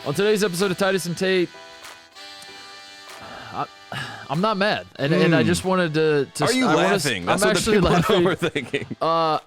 On today's episode of Titus and Tate, I'm not mad, and I just wanted to. Are you laughing? I'm actually laughing. Overthinking.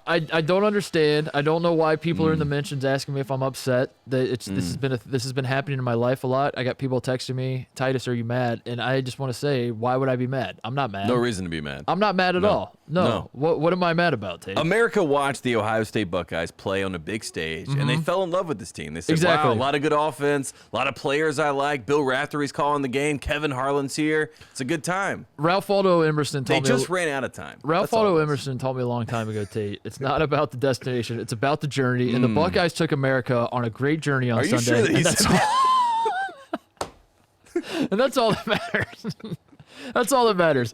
I don't understand. I don't know why people are in the mentions asking me if I'm upset. This has been happening in my life a lot. I got people texting me, Titus, are you mad? And I just want to say, why would I be mad? I'm not mad. No reason to be mad. I'm not mad at all. No. What am I mad about, Tate? America watched the Ohio State Buckeyes play on a big stage, and they fell in love with this team. They said, Exactly. wow, a lot of good offense, a lot of players I like. Bill Raftery's calling the game. Kevin Harlan's here. It's a good time. Ralph Waldo Emerson told me. They just ran out of time. Ralph Waldo Emerson told me a long time ago, Tate, it's not about the destination, it's about the journey. And the Buckeyes took America on a great journey on Sunday. Sure that he said that? And that's all that matters. That's all that matters.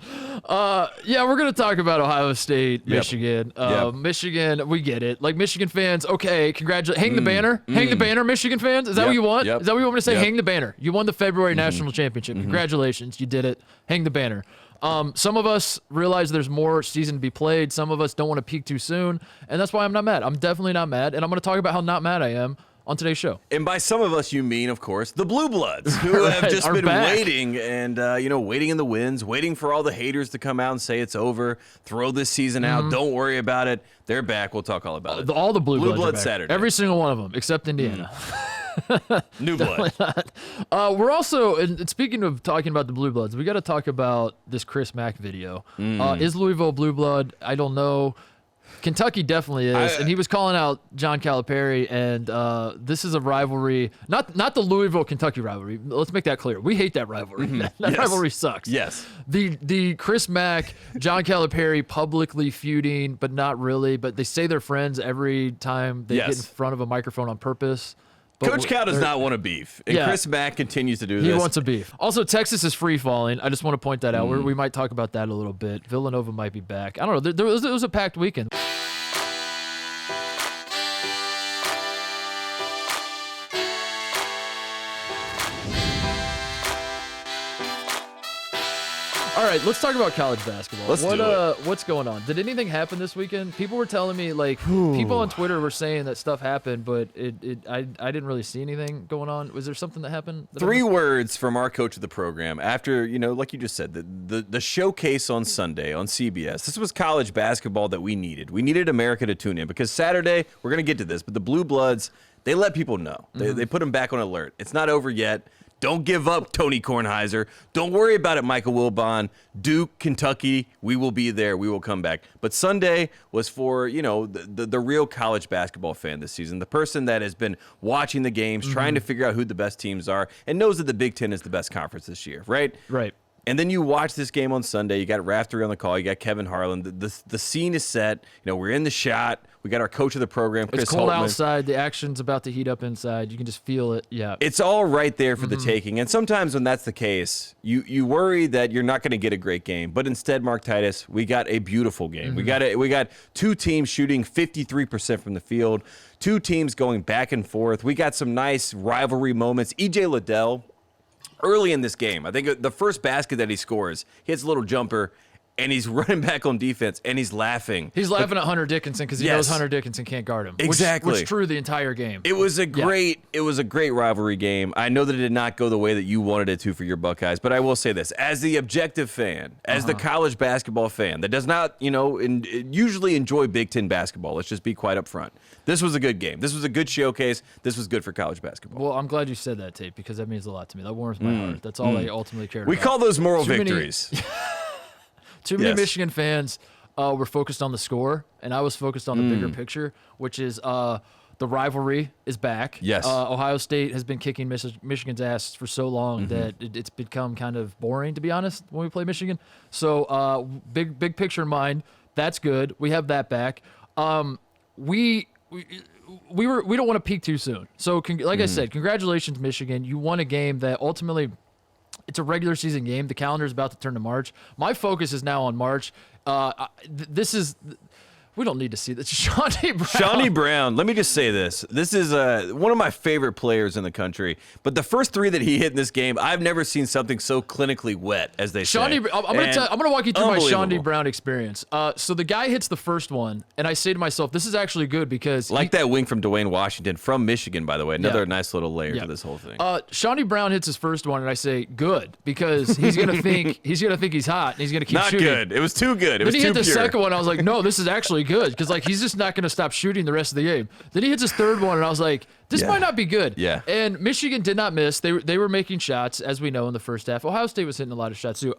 Yeah, we're going to talk about Ohio State, Michigan. Michigan, we get it. Like, Michigan fans, okay, congratulations. Hang the banner. Hang the banner, Michigan fans. Is that what you want? Is that what you want me to say? Hang the banner. You won the February National Championship. Congratulations. You did it. Hang the banner. Some of us realize there's more season to be played. Some of us don't want to peak too soon. And that's why I'm not mad. I'm definitely not mad. And I'm going to talk about how not mad I am on today's show. And by some of us, you mean, of course, the Blue Bloods, who have just been waiting and, waiting in the wings, waiting for all the haters to come out and say it's over, throw this season out, don't worry about it. They're back. We'll talk all about it. All the Blue Bloods Saturday. Every single one of them, except Indiana. New blood. We're also, and speaking of talking about the Blue Bloods, we got to talk about this Chris Mack video. Is Louisville Blue Blood? I don't know. Kentucky definitely is, and he was calling out John Calipari, and this is a rivalry, not the Louisville-Kentucky rivalry. Let's make that clear. We hate that rivalry. That rivalry sucks. Yes. The Chris Mack, John Calipari publicly feuding, but not really, but they say they're friends every time they get in front of a microphone on purpose. Coach Cal does not want a beef, and Chris Mack continues to do this. He wants a beef. Also, Texas is free-falling. I just want to point that out. We might talk about that a little bit. Villanova might be back. I don't know. It was a packed weekend. All right, let's talk about college basketball. Let's do it. What's going on? Did anything happen this weekend? People were telling me, people on Twitter were saying that stuff happened, but I didn't really see anything going on. Was there something that happened? Three words from our coach of the program after, like you just said, the showcase on Sunday on CBS. This was college basketball that we needed. We needed America to tune in because Saturday, we're going to get to this, but the Blue Bloods, they let people know. They put them back on alert. It's not over yet. Don't give up, Tony Kornheiser. Don't worry about it, Michael Wilbon. Duke, Kentucky, we will be there. We will come back. But Sunday was for, the real college basketball fan this season, the person that has been watching the games, trying to figure out who the best teams are, and knows that the Big Ten is the best conference this year, right? Right. And then you watch this game on Sunday. You got Raftery on the call. You got Kevin Harlan. The scene is set. We're in the shot. We got our coach of the program, Chris It's cold Holtman. outside. The action's about to heat up inside. You can just feel it. Yeah. It's all right there for the taking. And sometimes when that's the case, you worry that you're not going to get a great game. But instead, Mark Titus, we got a beautiful game. We got two teams shooting 53% from the field, two teams going back and forth. We got some nice rivalry moments. E.J. Liddell, early in this game, I think the first basket that he scores, he hits a little jumper, and he's running back on defense, and he's laughing. He's laughing at Hunter Dickinson because he knows Hunter Dickinson can't guard him. Exactly. Which true the entire game. It was a great rivalry game. I know that it did not go the way that you wanted it to for your Buckeyes, but I will say this. As the objective fan, as the college basketball fan that does not, usually enjoy Big Ten basketball, let's just be quite up front. This was a good game. This was a good showcase. This was good for college basketball. Well, I'm glad you said that, Tate, because that means a lot to me. That warms my heart. That's all I ultimately cared about. We call those moral victories. Too many Michigan fans were focused on the score, and I was focused on the bigger picture, which is the rivalry is back. Yes. Ohio State has been kicking Michigan's ass for so long that it's become kind of boring, to be honest, when we play Michigan. So big picture in mind, that's good. We have that back. We don't want to peak too soon. So like I said, congratulations, Michigan. You won a game that ultimately – it's a regular season game. The calendar is about to turn to March. My focus is now on March. We don't need to see that. Shawnee Brown. Shawnee Brown, let me just say this. This is one of my favorite players in the country. But the first 3 that he hit in this game, I've never seen something so clinically wet, as they say. I'm going to walk you through my Shawnee Brown experience. So the guy hits the first one, and I say to myself, this is actually good because... that wing from Dwayne Washington from Michigan, by the way. Another nice little layer to this whole thing. Shawnee Brown hits his first one, and I say, good, because he's going to think he's hot, and he's going to keep shooting. Not good. It was too good. It was too too pure. Then he hit the pure. second one, I was like, no, this is actually good, because he's just not going to stop shooting the rest of the game. Then he hits his third one, and I was like, this might not be good. Yeah. And Michigan did not miss. They were making shots, as we know, in the first half. Ohio State was hitting a lot of shots too.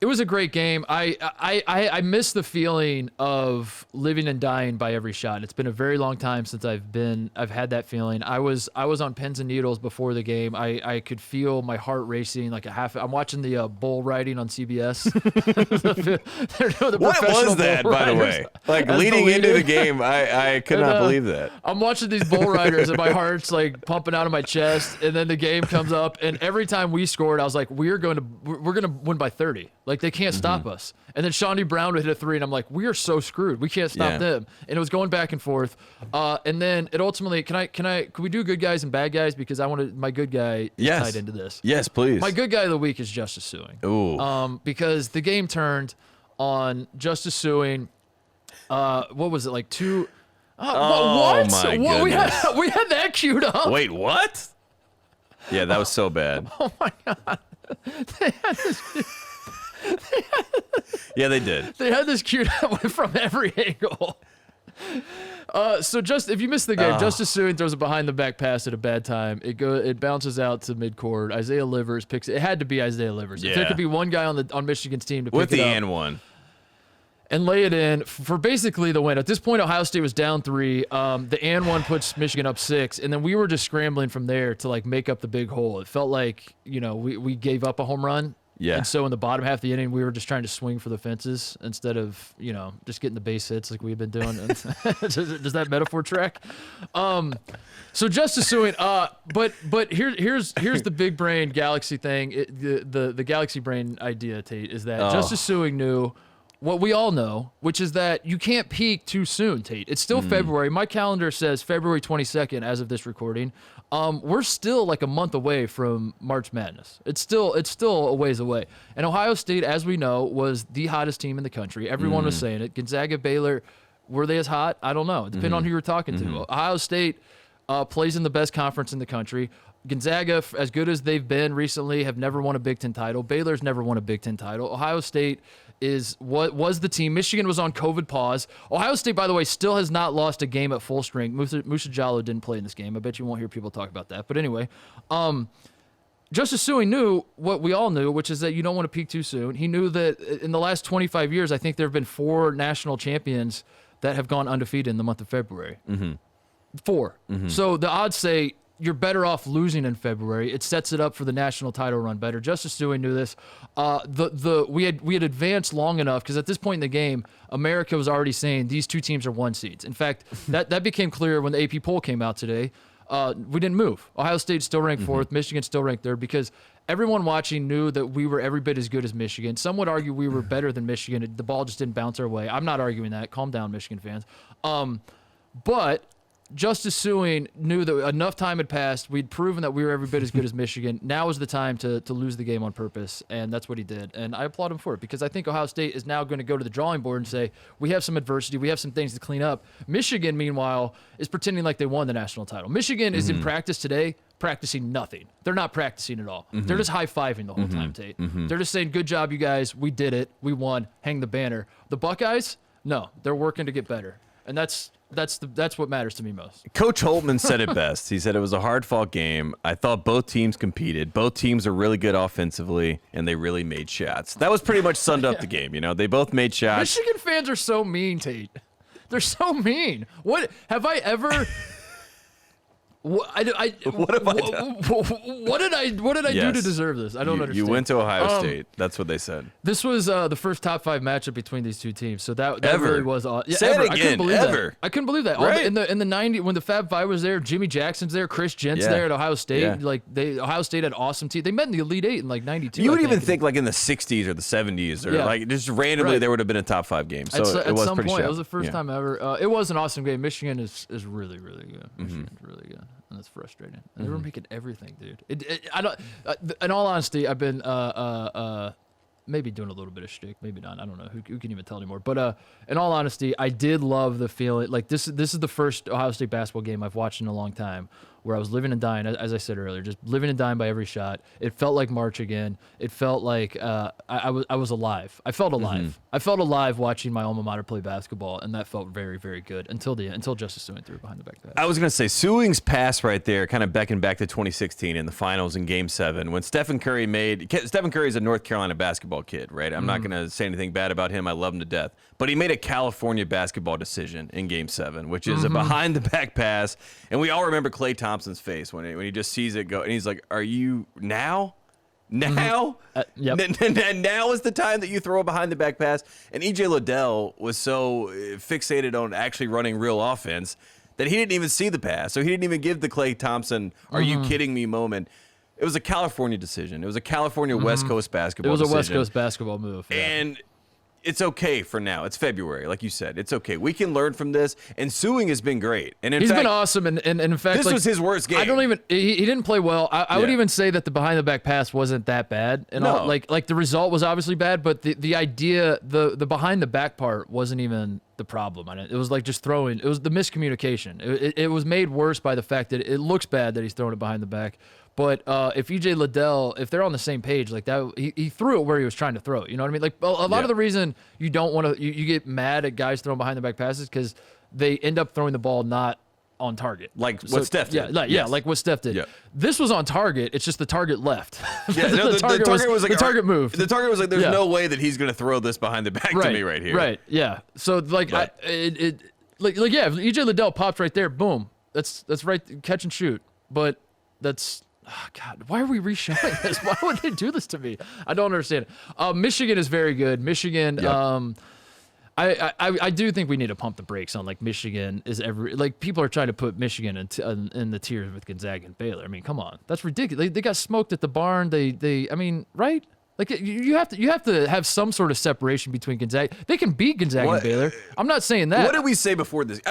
It was a great game. I miss the feeling of living and dying by every shot. It's been a very long time since I've had that feeling. I was on pins and needles before the game. I could feel my heart racing like I'm watching the bull riding on CBS. What was that, by the way? Like leading into the game, I could not believe that. I'm watching these bull riders and my heart's like pumping out of my chest, and then the game comes up, and every time we scored, I was like, we're gonna win by 30. Like, they can't stop us. And then Shawnee Brown would hit a 3, and I'm like, we are so screwed. We can't stop them. And it was going back and forth. And then it ultimately, can we do good guys and bad guys? Because my good guy is tied into this. Yes, please. My good guy of the week is Justice Suing. Ooh. Because the game turned on Justice Suing. What was it, like 2? What? My goodness. We had that queued up. Wait, what? Yeah, that was so bad. Oh, my God. They had this... Yeah, they did. They had this queued up from every angle. So if you missed the game, Justice Suing throws a behind the back pass at a bad time. It bounces out to midcourt. Isaiah Livers picks it. It had to be Isaiah Livers. If there could be one guy on Michigan's team to pick with it the up and one and lay it in for basically the win. At this point, Ohio State was down 3. The and one puts Michigan up 6, and then we were just scrambling from there to like make up the big hole. It felt like we gave up a home run. Yeah. And so in the bottom half of the inning, we were just trying to swing for the fences instead of, just getting the base hits like we've been doing. Does that metaphor track? So Justice Suing, but here's the big brain galaxy thing. The galaxy brain idea, Tate, is that Justice Suing knew what we all know, which is that you can't peak too soon, Tate. It's still February. My calendar says February 22nd as of this recording. We're still like a month away from March Madness. It's still a ways away. And Ohio State, as we know, was the hottest team in the country. Everyone was saying it. Gonzaga, Baylor, were they as hot? I don't know. It depends on who you're talking to. Ohio State plays in the best conference in the country. Gonzaga, as good as they've been recently, have never won a Big Ten title. Baylor's never won a Big Ten title. Ohio State is what was the team. Michigan was on COVID pause. Ohio State, by the way, still has not lost a game at full strength. Musa Jallow didn't play in this game. I bet you won't hear people talk about that. But anyway, Justice Suing knew what we all knew, which is that you don't want to peak too soon. He knew that in the last 25 years, I think there have been 4 national champions that have gone undefeated in the month of February. 4. So the odds say you're better off losing in February. It sets it up for the national title run better. Justice Suing knew this. We had advanced long enough because at this point in the game, America was already saying these 2 teams are 1 seeds. In fact, that became clear when the AP poll came out today. We didn't move. Ohio State still ranked 4th. Michigan still ranked 3rd because everyone watching knew that we were every bit as good as Michigan. Some would argue we were better than Michigan. The ball just didn't bounce our way. I'm not arguing that. Calm down, Michigan fans. But Justice Suing knew that enough time had passed. We'd proven that we were every bit as good as Michigan. Now is the time to lose the game on purpose, and that's what he did. And I applaud him for it because I think Ohio State is now going to go to the drawing board and say, we have some adversity. We have some things to clean up. Michigan, meanwhile, is pretending like they won the national title. Michigan is in practice today practicing nothing. They're not practicing at all. They're just high-fiving the whole time, Tate. They're just saying, good job, you guys. We did it. We won. Hang the banner. The Buckeyes, no, they're working to get better. And that's what matters to me most. Coach Holtman said it best. He said it was a hard-fought game. I thought both teams competed. Both teams are really good offensively, and they really made shots. That was pretty much summed up the game. They both made shots. Michigan fans are so mean, Tate. They're so mean. What have I ever? What have I done? What did I do to deserve this? I don't understand. You went to Ohio State. That's what they said. This was the first top 5 matchup between these two teams. So that really was Say ever. it again. I couldn't believe that. I couldn't believe that. Right? In the 90s when the Fab Five was there, Jimmy Jackson's there, Chris Gent's there at Ohio State. Ohio State had awesome team. They met in the Elite Eight in like 92. You would even think like in the 60s or the 70s or like just randomly there would have been a top 5 game. So at some point, sharp. it was the first time ever. It was an awesome game. Michigan is really, really good. Michigan's really good. And it's frustrating. And they were making everything, dude. I don't. In all honesty, I've been maybe doing a little bit of shtick, maybe not. I don't know. Who can even tell anymore? But in all honesty, I did love the feeling. Like this is the first Ohio State basketball game I've watched in a long time, where I was living and dying, as I said earlier, just living and dying by every shot. It felt like March again. It felt like I was alive. I felt alive. I felt alive watching my alma mater play basketball, and that felt very, very good until Justice Suing threw behind the back pass. I was going to say, Suing's pass right there kind of beckoned back to 2016 in the finals in Game 7 when Stephen Curry is a North Carolina basketball kid, right? I'm not going to say anything bad about him. I love him to death. But he made a California basketball decision in Game 7, which is a behind-the-back pass. And we all remember Klay Thompson's face when he just sees it go. And he's like, are you now? Now? Yep. Now is the time that you throw a behind-the-back pass? And E.J. Liddell was so fixated on actually running real offense that he didn't even see the pass. So he didn't even give the Klay Thompson, are you kidding me moment. It was a California decision. It was a California West Coast basketball decision. It was a West Coast basketball move. Yeah. And it's okay for now. It's February, like you said. It's okay. We can learn from this. And Suing has been great. And he's been awesome. And in fact, this was his worst game. I don't even. He didn't play well. I would even say that the behind the back pass wasn't that bad. And all, like the result was obviously bad, but the idea, the behind the back part wasn't even the problem. It was like just throwing. It was the miscommunication. It was made worse by the fact that it looks bad that he's throwing it behind the back. But if E.J. Liddell, if they're on the same page like that, he threw it where he was trying to throw it. You know what I mean? Like a lot of the reason you don't want to, you get mad at guys throwing behind the back passes because they end up throwing the ball not on target. Like what Steph did. Like what Steph did. Yeah. This was on target. It's just the target left. Yeah, the target was like the target moved. The target was like, there's no way that he's going to throw this behind the back to me right here. Right. Yeah. So like if E.J. Liddell popped right there, boom. That's right, catch and shoot. But that's. Oh, God, why are we re-showing this? Why would they do this to me? I don't understand. Michigan is very good. Michigan, I do think we need to pump the brakes on, like, Michigan is people are trying to put Michigan in the tiers with Gonzaga and Baylor. I mean, come on. That's ridiculous. They got smoked at the barn. I mean, right? Like you have to have some sort of separation between Gonzaga. They can beat Gonzaga and Baylor. I'm not saying that. What did we say before this?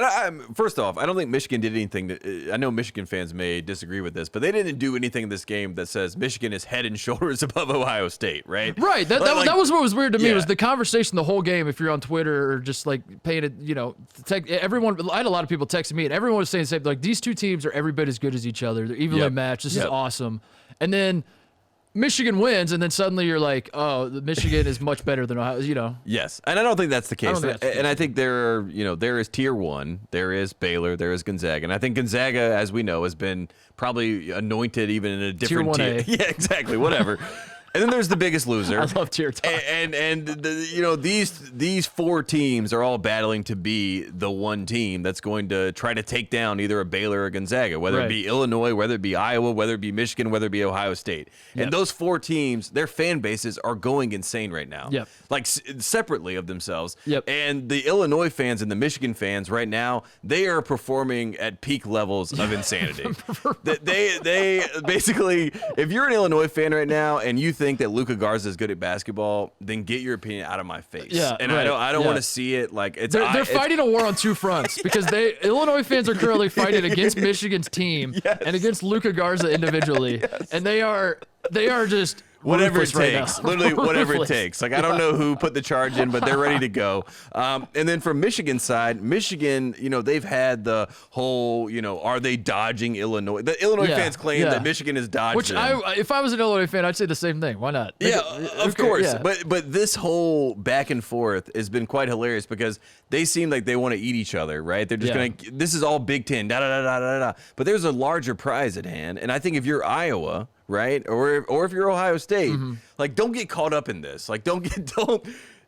First off, I don't think Michigan did anything. I know Michigan fans may disagree with this, but they didn't do anything in this game that says Michigan is head and shoulders above Ohio State, right? Right. That was what was weird to me was the conversation the whole game. If you're on Twitter or just like paying it, everyone. I had a lot of people texting me, and everyone was saying the same. Like these two teams are every bit as good as each other. They're evenly matched. This is awesome. And then Michigan wins, and then suddenly you're like, oh, Michigan is much better than Ohio, Yes, and I don't think that's the case. I think there is tier 1, there is Baylor, there is Gonzaga, and I think Gonzaga, as we know, has been probably anointed even in a different tier. Yeah, exactly, whatever. And then there's the biggest loser. I love tier talk. And these 4 teams are all battling to be the one team that's going to try to take down either a Baylor or Gonzaga, whether it be Illinois, whether it be Iowa, whether it be Michigan, whether it be Ohio State. Yep. And those 4 teams, their fan bases are going insane right now. Yep. Like separately of themselves. Yep. And the Illinois fans and the Michigan fans right now, they are performing at peak levels of insanity. they basically, if you're an Illinois fan right now and you think that Luka Garza is good at basketball, then get your opinion out of my face. Yeah, and I don't want to see it. Like they're fighting a war on 2 fronts because Illinois fans are currently fighting against Michigan's team and against Luka Garza individually, and they are just whatever it takes, literally whatever it takes. Like, I don't know who put the charge in, but they're ready to go. And then from Michigan's side, Michigan, they've had the whole, are they dodging Illinois? The Illinois fans claim that Michigan is dodging. Which if I was an Illinois fan, I'd say the same thing. Why not? Of course. Yeah. But this whole back and forth has been quite hilarious because they seem like they want to eat each other, right? They're just going to, this is all Big Ten, da-da-da-da-da-da. But there's a larger prize at hand. And I think if you're Iowa, right? Or if you're Ohio State, like, don't get caught up in this. Like, don't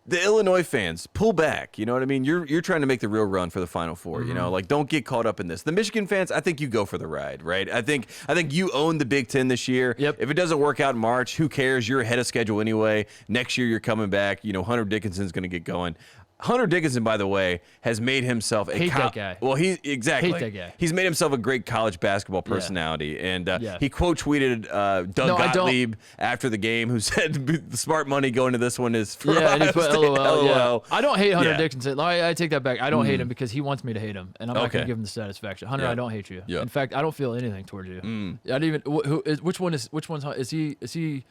the Illinois fans, pull back. You know what I mean? You're trying to make the real run for the Final Four. You know, like don't get caught up in this. The Michigan fans, I think you go for the ride, right? I think you own the Big Ten this year. Yep. If it doesn't work out in March, who cares? You're ahead of schedule anyway. Next year you're coming back. You know, Hunter Dickinson's going to get going. Hunter Dickinson, by the way, has made himself a that guy. Well, exactly. Hate that guy. He's made himself a great college basketball personality, and Yeah. he quote tweeted Doug Gottlieb after the game, who said the smart money going to this one is for Yeah, and he Ohio put State, LOL. Yeah. I don't hate Hunter Yeah. Dickinson. I take that back. I don't hate him because he wants me to hate him, and I'm not going Okay. to give him the satisfaction. Hunter, Yeah. I don't hate you. Yeah. In fact, I don't feel anything towards you. I don't even. Which one's? Is he?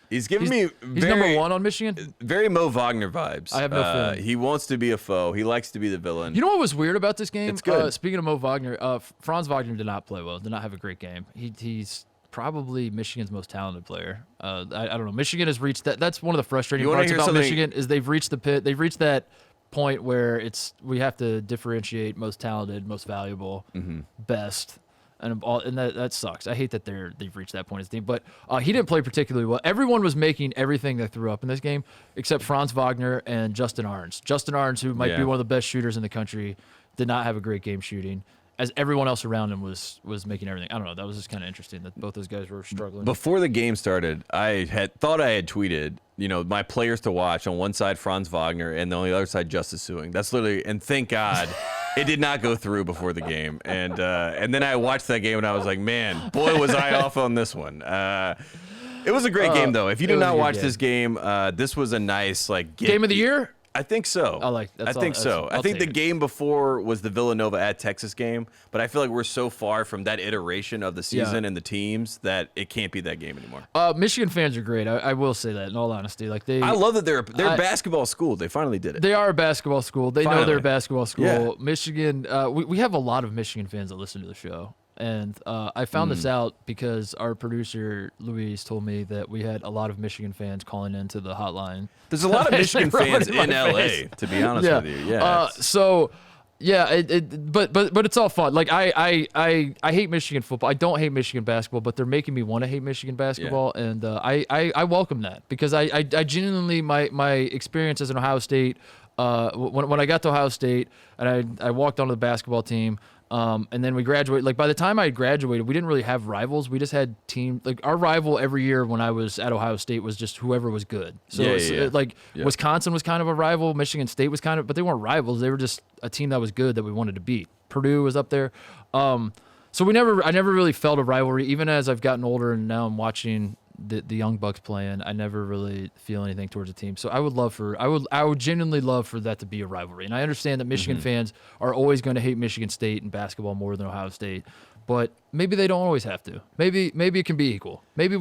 He's giving me He's number one on Michigan. very Mo Wagner vibes. I have no feeling. He wants to be a foe. He likes to be the villain. You know what was weird about this game? It's good. Speaking of Mo Wagner, Franz Wagner did not play well. Did not have a great game. He's probably Michigan's most talented player. I don't know. Michigan has reached that. That's one of the frustrating You wanna parts hear about something- Michigan is they've reached the pit. They've reached that point where we have to differentiate most talented, most valuable, best. And that sucks. I hate that they've reached that point as a team. But he didn't play particularly well. Everyone was making everything they threw up in this game, except Franz Wagner and Justin Arns. Justin Arns, who might be one of the best shooters in the country, did not have a great game shooting, as everyone else around him was making everything. I don't know. That was just kind of interesting that both those guys were struggling. Before the game started, I had tweeted, you know, my players to watch. On one side, Franz Wagner, and on the other side, Justice Suing. That's literally, and thank God. It did not go through before the game, and then I watched that game and I was like, man, boy, was I off on this one. It was a great game though. If you did not watch this game, this was a nice Game of the year? I think so. I think so. I think the game before was the Villanova at Texas game, but I feel like we're so far from that iteration of the season and the teams that it can't be that game anymore. Michigan fans are great. I will say that in all honesty. I love that they're a basketball school. They finally did it. They are a basketball school. They know they're a basketball school. Yeah. Michigan, we have a lot of Michigan fans that listen to the show. And I found this out because our producer, Louise, told me that we had a lot of Michigan fans calling into the hotline. There's a lot of Michigan fans in LA, to be honest with you. Yeah. But it's all fun. Like I hate Michigan football. I don't hate Michigan basketball, but they're making me want to hate Michigan basketball, and I welcome that because I genuinely my experience as an Ohio State, when I got to Ohio State and I walked onto the basketball team. And then we graduated. Like by the time I graduated, we didn't really have rivals. We just had team. Like our rival every year when I was at Ohio State was just whoever was good. So Wisconsin was kind of a rival. Michigan State was kind of, but they weren't rivals. They were just a team that was good that we wanted to beat. Purdue was up there. So I never really felt a rivalry. Even as I've gotten older and now I'm watching the Young Bucks playing, I never really feel anything towards the team. So I would genuinely love for that to be a rivalry. And I understand that Michigan fans are always going to hate Michigan State in basketball more than Ohio State, but maybe they don't always have to. Maybe it can be equal. Maybe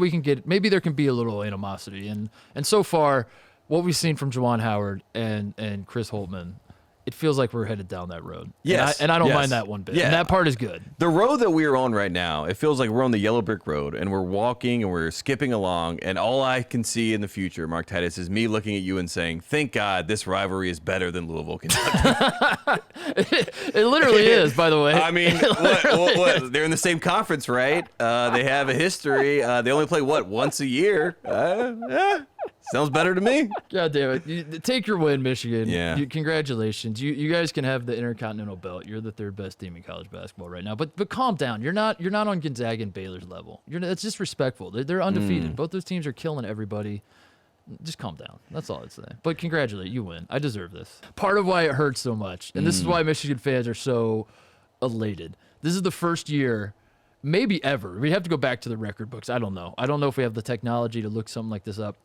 there can be a little animosity. And so far, what we've seen from Juwan Howard and Chris Holtmann, it feels like we're headed down that road. Yes. And I don't mind that one bit. Yeah. And that part is good. The road that we are on right now, it feels like we're on the yellow brick road and we're walking and we're skipping along. And all I can see in the future, Mark Titus, is me looking at you and saying, thank God this rivalry is better than Louisville, Kentucky. It literally is, by the way. I mean, what? They're in the same conference, right? They have a history. They only play, once a year? Sounds better to me. God damn it. Take your win, Michigan. Yeah. Congratulations. You guys can have the Intercontinental Belt. You're the third best team in college basketball right now. But calm down. You're not on Gonzaga and Baylor's level. That's disrespectful. They're undefeated. Both those teams are killing everybody. Just calm down. That's all I'd say. But congratulate. You win. I deserve this. Part of why it hurts so much, and this is why Michigan fans are so elated. This is the first year, maybe ever. We have to go back to the record books. I don't know. I don't know if we have the technology to look something like this up.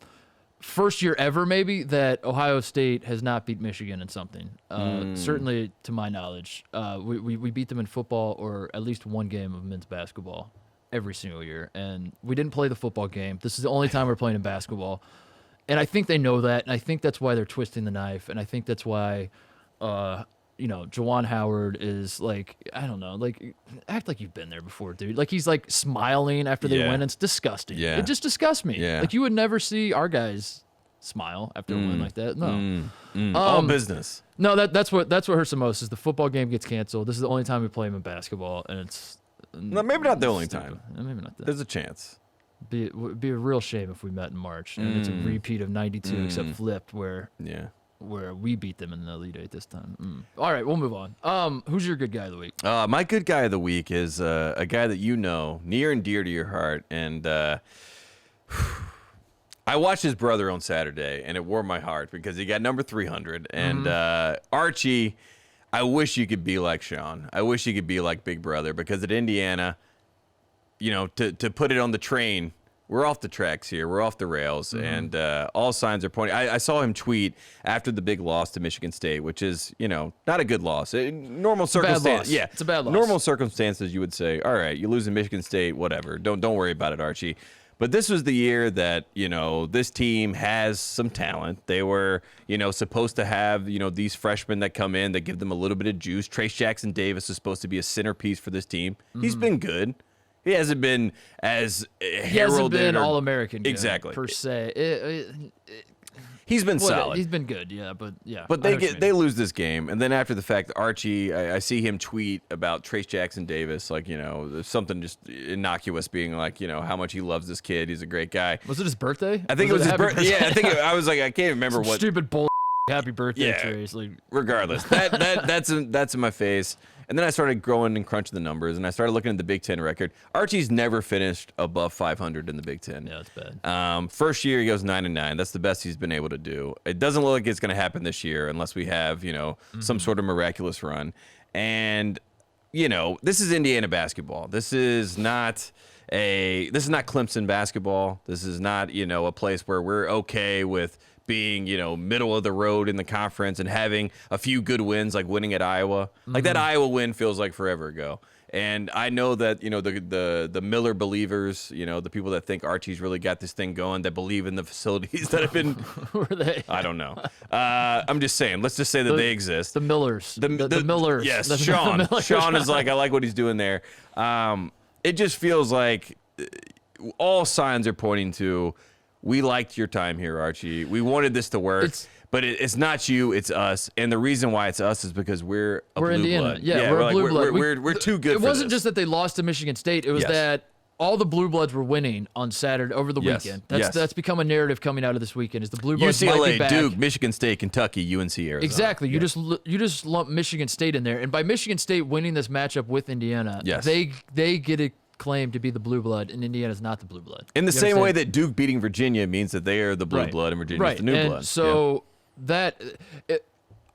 First year ever, maybe, that Ohio State has not beat Michigan in something. Certainly, to my knowledge, we beat them in football or at least one game of men's basketball every single year. And we didn't play the football game. This is the only time we're playing in basketball. And I think they know that, and I think that's why they're twisting the knife, and I think that's why, Juwan Howard is like, I don't know, like, act like you've been there before, dude. Like, he's like smiling after they win. It's disgusting. Yeah. It just disgusts me. Yeah. Like, you would never see our guys smile after a win like that. No. All business. No, that's what hurts the most is the football game gets canceled. This is the only time we play them in basketball, and it's No, maybe not the only time. Maybe not. There's a chance. It'd be a real shame if we met in March and it's a repeat of '92 except flipped, where where we beat them in the Elite Eight this time. All right, we'll move on. Who's your good guy of the week? My good guy of the week is a guy that you know, near and dear to your heart. And I watched his brother on Saturday, and it warmed my heart because he got number 300. And Archie, I wish you could be like Sean. I wish you could be like Big Brother, because at Indiana, you know, to put it on the train, we're off the tracks here. We're off the rails, and all signs are pointing. I saw him tweet after the big loss to Michigan State, which is, you know, not a good loss. Normal circumstances, yeah, it's a bad loss. Normal circumstances, you would say, all right, you lose in Michigan State, whatever. Don't worry about it, Archie. But this was the year that, you know, this team has some talent. They were, you know, supposed to have, you know, these freshmen that come in that give them a little bit of juice. Trace Jackson Davis is supposed to be a centerpiece for this team. He's been good. He hasn't been as heralded. He hasn't been All-American good, exactly, per se. He's been solid. He's been good, yeah, but yeah. But they lose this game, and then after the fact, Archie, I see him tweet about Trace Jackson Davis, like, you know, something just innocuous, being like, you know, how much he loves this kid. He's a great guy. Was it his birthday? I think it was his birthday. Yeah, I think I was like, I can't remember what stupid bull. Happy birthday, Trace. Like, regardless, that's in my face. And then I started growing and crunching the numbers, and I started looking at the Big Ten record. Archie's never finished above 500 in the Big Ten. Yeah, that's bad. First year, he goes 9-9. That's the best he's been able to do. It doesn't look like it's going to happen this year unless we have, you know, some sort of miraculous run. And, you know, this is Indiana basketball. This is not Clemson basketball. This is not, you know, a place where we're okay with being, you know, middle of the road in the conference and having a few good wins, like winning at Iowa. Like, that Iowa win feels like forever ago. And I know that, you know, the Miller believers, you know, the people that think Archie's really got this thing going, that believe in the facilities that have been. Who are they? I don't know. I'm just saying. Let's just say that they exist. The Millers. The Millers. Yes, Sean. Millers. Sean is like, I like what he's doing there. It just feels like all signs are pointing to, we liked your time here, Archie. We wanted this to work. But it's not you, it's us. And the reason why it's us is because we're blue Indiana. blood. Yeah, we're blue blood. We're too good for this. It wasn't just that they lost to Michigan State. It was that all the blue bloods were winning on Saturday over the weekend. That's become a narrative coming out of this weekend. Is the blue bloods UCLA, might be back. Duke, Michigan State, Kentucky, UNC, Arizona. Exactly. You just lump Michigan State in there. And by Michigan State winning this matchup with Indiana, they get a claim to be the blue blood, and Indiana's not the blue blood. In the same way that Duke beating Virginia means that they are the blue blood and Virginia's the new blood. So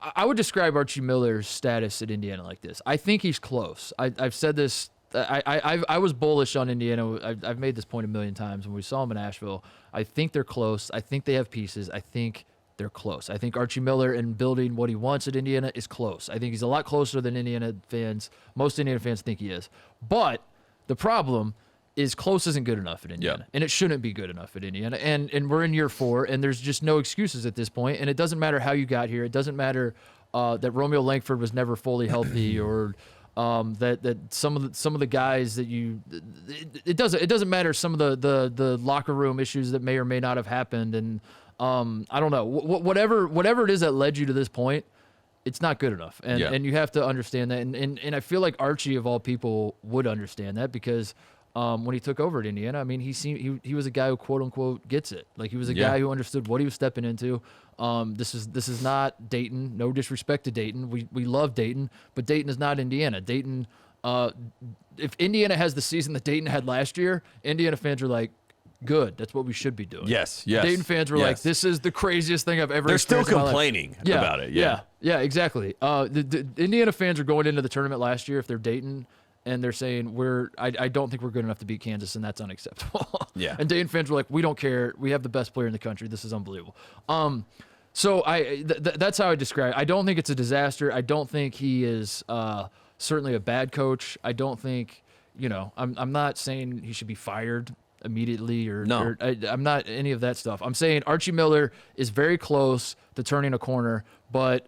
I would describe Archie Miller's status at Indiana like this. I think he's close. I've said this. I was bullish on Indiana. I've made this point a million times when we saw them in Asheville. I think they're close. I think they have pieces. I think they're close. I think Archie Miller and building what he wants at Indiana is close. I think he's a lot closer than most Indiana fans think he is. But the problem is close isn't good enough at Indiana, and it shouldn't be good enough at Indiana. And we're in year 4, and there's just no excuses at this point. And it doesn't matter how you got here. It doesn't matter that Romeo Langford was never fully healthy, or that some of the guys that you. It doesn't matter some of the locker room issues that may or may not have happened, and I don't know, whatever it is that led you to this point. It's not good enough, and you have to understand that. And I feel like Archie, of all people, would understand that, because when he took over at Indiana, I mean, he was a guy who, quote unquote, gets it. Like, he was a guy who understood what he was stepping into. This is not Dayton. No disrespect to Dayton. We love Dayton, but Dayton is not Indiana. Dayton. If Indiana has the season that Dayton had last year, Indiana fans are like, good. That's what we should be doing. Yes. Dayton fans were like, this is the craziest thing I've ever They're still experienced complaining about it. Yeah, exactly. The Indiana fans are going into the tournament last year, if they're Dayton, and they're saying, I don't think we're good enough to beat Kansas, and that's unacceptable. And Dayton fans were like, we don't care. We have the best player in the country. This is unbelievable. So that's how I describe it. I don't think it's a disaster. I don't think he is certainly a bad coach. I don't think, I'm not saying he should be fired immediately or I'm not any of that stuff. I'm saying Archie Miller is very close to turning a corner, but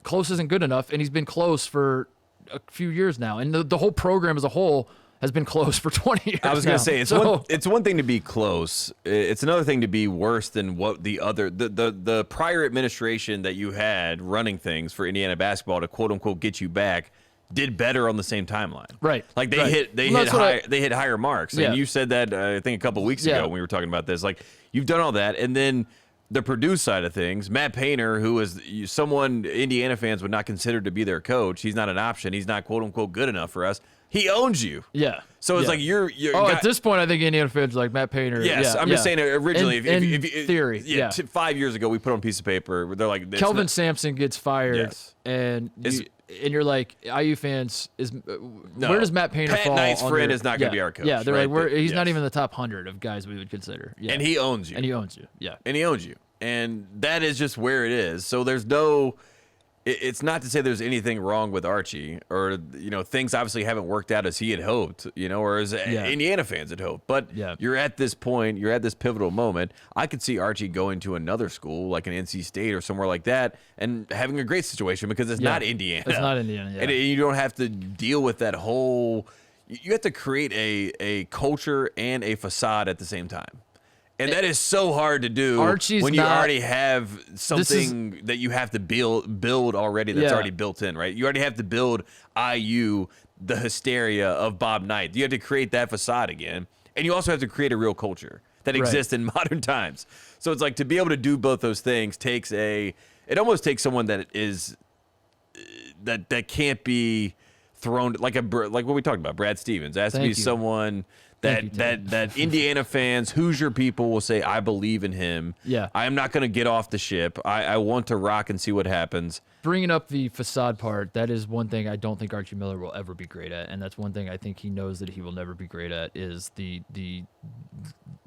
close isn't good enough, and he's been close for a few years now, and the whole program as a whole has been close for 20 years. I was going to say, it's one thing to be close. It's another thing to be worse than what the prior administration that you had running things for Indiana basketball to, quote unquote, get you back did better on the same timeline. Right. Like they hit higher marks. And you said that I think a couple of weeks ago when we were talking about this. Like, you've done all that, and then the Purdue side of things, Matt Painter, who is someone Indiana fans would not consider to be their coach, he's not an option. He's not quote unquote good enough for us. He owns you. Yeah. So it's like you're at this point, I think Indiana fans are like Matt Painter. Yes, I'm just saying originally. In theory, 5 years ago, we put on a piece of paper. They're like Kelvin Sampson gets fired, and you're like IU fans where does Matt Painter fall? Pat Knight's friend is not going to be our coach. Yeah, they're right? like he's not even in the top 100 of guys we would consider. Yeah. And he owns you. Yeah. And he owns you. And that is just where it is. So there's no. It's not to say there's anything wrong with Archie, or things obviously haven't worked out as he had hoped, or as Indiana fans had hoped. But you're at this point, you're at this pivotal moment. I could see Archie going to another school like an NC State or somewhere like that, and having a great situation because it's not Indiana. It's not Indiana, and you don't have to deal with that whole. You have to create a culture and a facade at the same time. And that is so hard to do when you already have something that you have to build already that's already built in, right? You already have to build IU, the hysteria of Bob Knight. You have to create that facade again. And you also have to create a real culture that exists in modern times. So it's like to be able to do both those things it almost takes someone that is that can't be thrown like what we talked about, Brad Stevens. It has to be someone that Indiana fans, Hoosier people will say, I believe in him. Yeah. I am not going to get off the ship. I want to rock and see what happens. Bringing up the facade part, that is one thing I don't think Archie Miller will ever be great at, and that's one thing I think he knows that he will never be great at is the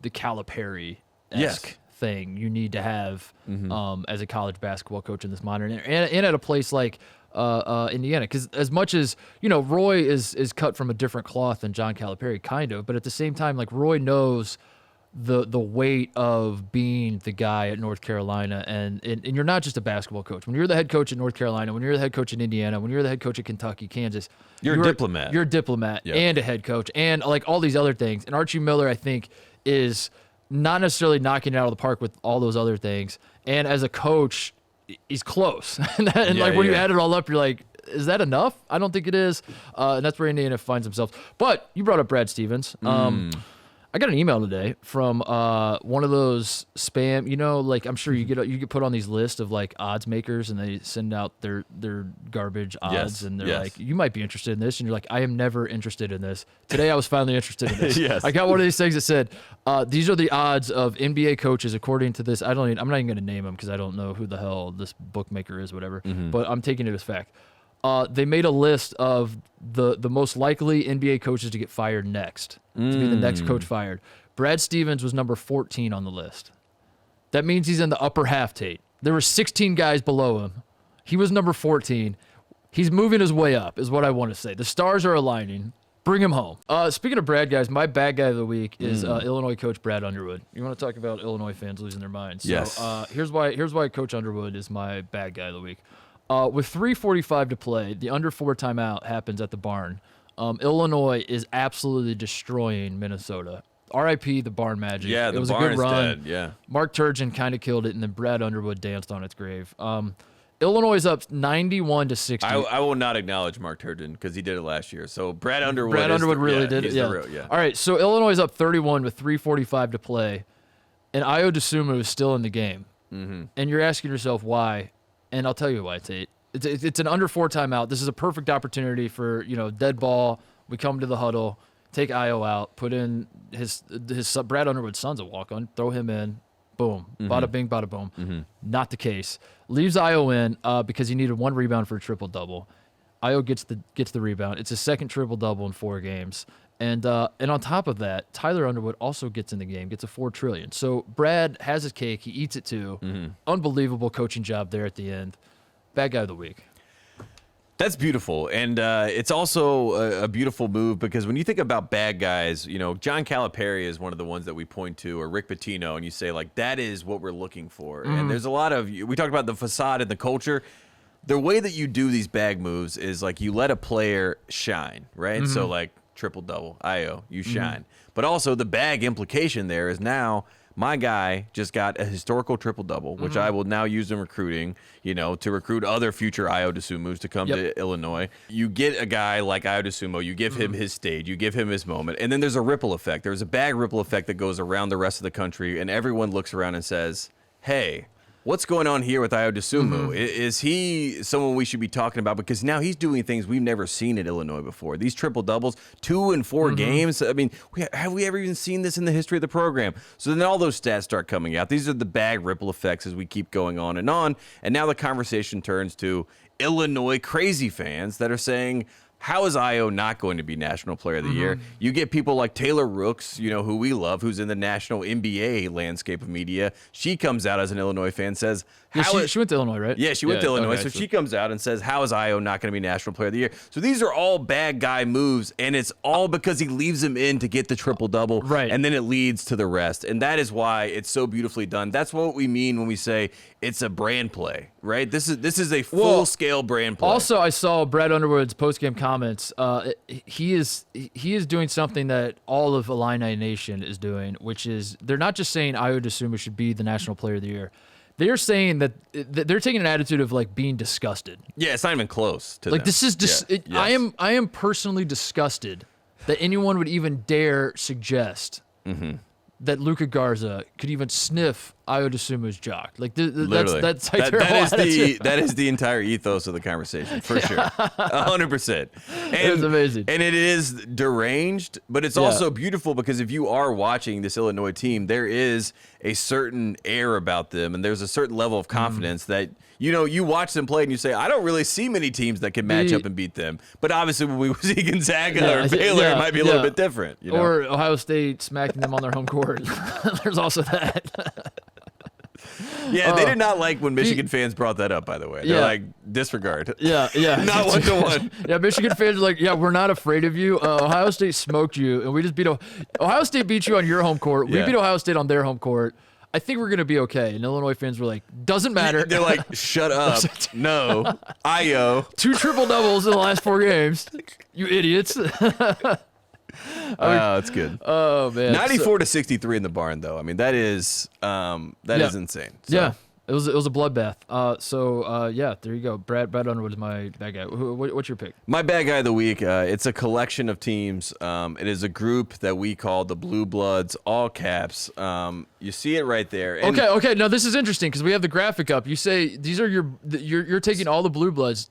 Calipari-esque thing you need to have as a college basketball coach in this modern and at a place like Indiana, because as much as Roy is cut from a different cloth than John Calipari, kind of, but at the same time, like Roy knows the weight of being the guy at North Carolina, and you're not just a basketball coach. When you're the head coach at North Carolina, when you're the head coach in Indiana, when you're the head coach at Kentucky, Kansas, you're a diplomat. You're a diplomat and a head coach, and like all these other things. And Archie Miller, I think, is not necessarily knocking it out of the park with all those other things. And as a coach, he's close. and when you add it all up, you're like, is that enough? I don't think it is. And that's where Indiana finds themselves. But you brought up Brad Stevens. I got an email today from one of those spam, like I'm sure you get put on these lists of like odds makers, and they send out their garbage odds, and they're like, you might be interested in this, and you're like, I am never interested in this. Today I was finally interested in this. I got one of these things that said, these are the odds of NBA coaches according to this. I'm not even going to name them because I don't know who the hell this bookmaker is, whatever. But I'm taking it as fact. They made a list of the most likely NBA coaches to get fired next, to be the next coach fired. Brad Stevens was number 14 on the list. That means he's in the upper half, Tate. There were 16 guys below him. He was number 14. He's moving his way up, is what I want to say. The stars are aligning. Bring him home. Speaking of Brad guys, my bad guy of the week is Illinois coach Brad Underwood. You want to talk about Illinois fans losing their minds? So, here's why Coach Underwood is my bad guy of the week. With 3:45 to play, the under 4 timeout happens at the barn. Illinois is absolutely destroying Minnesota. R.I.P. the Barn Magic. Yeah, it was barn a good run. Dead. Yeah. Mark Turgeon kind of killed it, and then Brad Underwood danced on its grave. Illinois is up 91-60. I will not acknowledge Mark Turgeon because he did it last year. So Brad Underwood really did it. Yeah. All right, so Illinois is up 31 with 3:45 to play, and Ayo Dosunmu is still in the game. And you're asking yourself why. And I'll tell you why, Tate. It's an under 4 timeout. This is a perfect opportunity for, dead ball. We come to the huddle, take Ayo out, put in his Brad Underwood's son's a walk-on, throw him in, boom, bada bing, bada boom. Not the case. Leaves Ayo in because he needed 1 rebound for a triple-double. Ayo gets the rebound. It's his second triple-double in 4 games. And on top of that, Tyler Underwood also gets in the game, gets a 4 trillion. So Brad has his cake. He eats it too. Unbelievable coaching job there at the end. Bad guy of the week. That's beautiful. And it's also a beautiful move because when you think about bad guys, John Calipari is one of the ones that we point to, or Rick Pitino, and you say, like, that is what we're looking for. And there's a lot of, we talked about the facade and the culture. The way that you do these bag moves is like you let a player shine, right? So like, triple-double, Ayo, you shine. But also the bag implication there is now my guy just got a historical triple-double, which I will now use in recruiting, to recruit other future Ayo Dosunmus to come to Illinois. You get a guy like Ayo Dosunmu, you give him his stage, you give him his moment, and then there's a ripple effect. There's a bag ripple effect that goes around the rest of the country, and everyone looks around and says, hey, what's going on here with Ayo Dosunmu? Is he someone we should be talking about? Because now he's doing things we've never seen at Illinois before. These triple doubles, 2 in 4 games. I mean, have we ever even seen this in the history of the program? So then all those stats start coming out. These are the bag ripple effects as we keep going on. And now the conversation turns to Illinois crazy fans that are saying, how is Ayo not going to be National Player of the Year? You get people like Taylor Rooks, who we love, who's in the national NBA landscape of media. She comes out as an Illinois fan, says, she went to Illinois, right? Yeah, she went to Illinois. Okay, so she comes out and says, how is Ayo not going to be National Player of the Year? So these are all bad guy moves, and it's all because he leaves him in to get the triple-double, right? And then it leads to the rest. And that is why it's so beautifully done. That's what we mean when we say it's a brand play, right? This is a full-scale brand play. Also, I saw Brad Underwood's post-game comments. He is doing something that all of Illini Nation is doing, which is they're not just saying Ayo Dosunmu should be the National Player of the Year. They're saying that they're taking an attitude of like being disgusted. Yeah, it's not even close to like them. this is Yes. I am personally disgusted that anyone would even dare suggest that Luka Garza could even sniff Ayo Dosunmu's jock. Like that's like that is the entire ethos of the conversation for sure, 100%. It's amazing, and it is deranged, but it's also beautiful because if you are watching this Illinois team, there is a certain air about them, and there's a certain level of confidence that you watch them play and you say, I don't really see many teams that can match up and beat them. But obviously, when we see Gonzaga or Baylor, it might be a little bit different. Or Ohio State smacking them on their home court. There's also that. Yeah, they did not like when Michigan fans brought that up, by the way. They're like, disregard. Yeah. Not 1-to-1. Yeah, Michigan fans are like, yeah, we're not afraid of you. Ohio State smoked you, and we just beat Ohio State beat you on your home court. We beat Ohio State on their home court. I think we're going to be okay. And Illinois fans were like, doesn't matter. They're like, shut up. No. Ayo. 2 triple-doubles in the last 4 games. You idiots. That's good. Oh, man. 94-63 in the barn, though. I mean, that is insane. So. Yeah. It was a bloodbath. There you go. Brad Underwood is my bad guy. What's your pick? My bad guy of the week. It's a collection of teams. It is a group that we call the Blue Bloods, all caps. You see it right there. And Okay. Now this is interesting because we have the graphic up. You say these are you're taking all the Blue Bloods.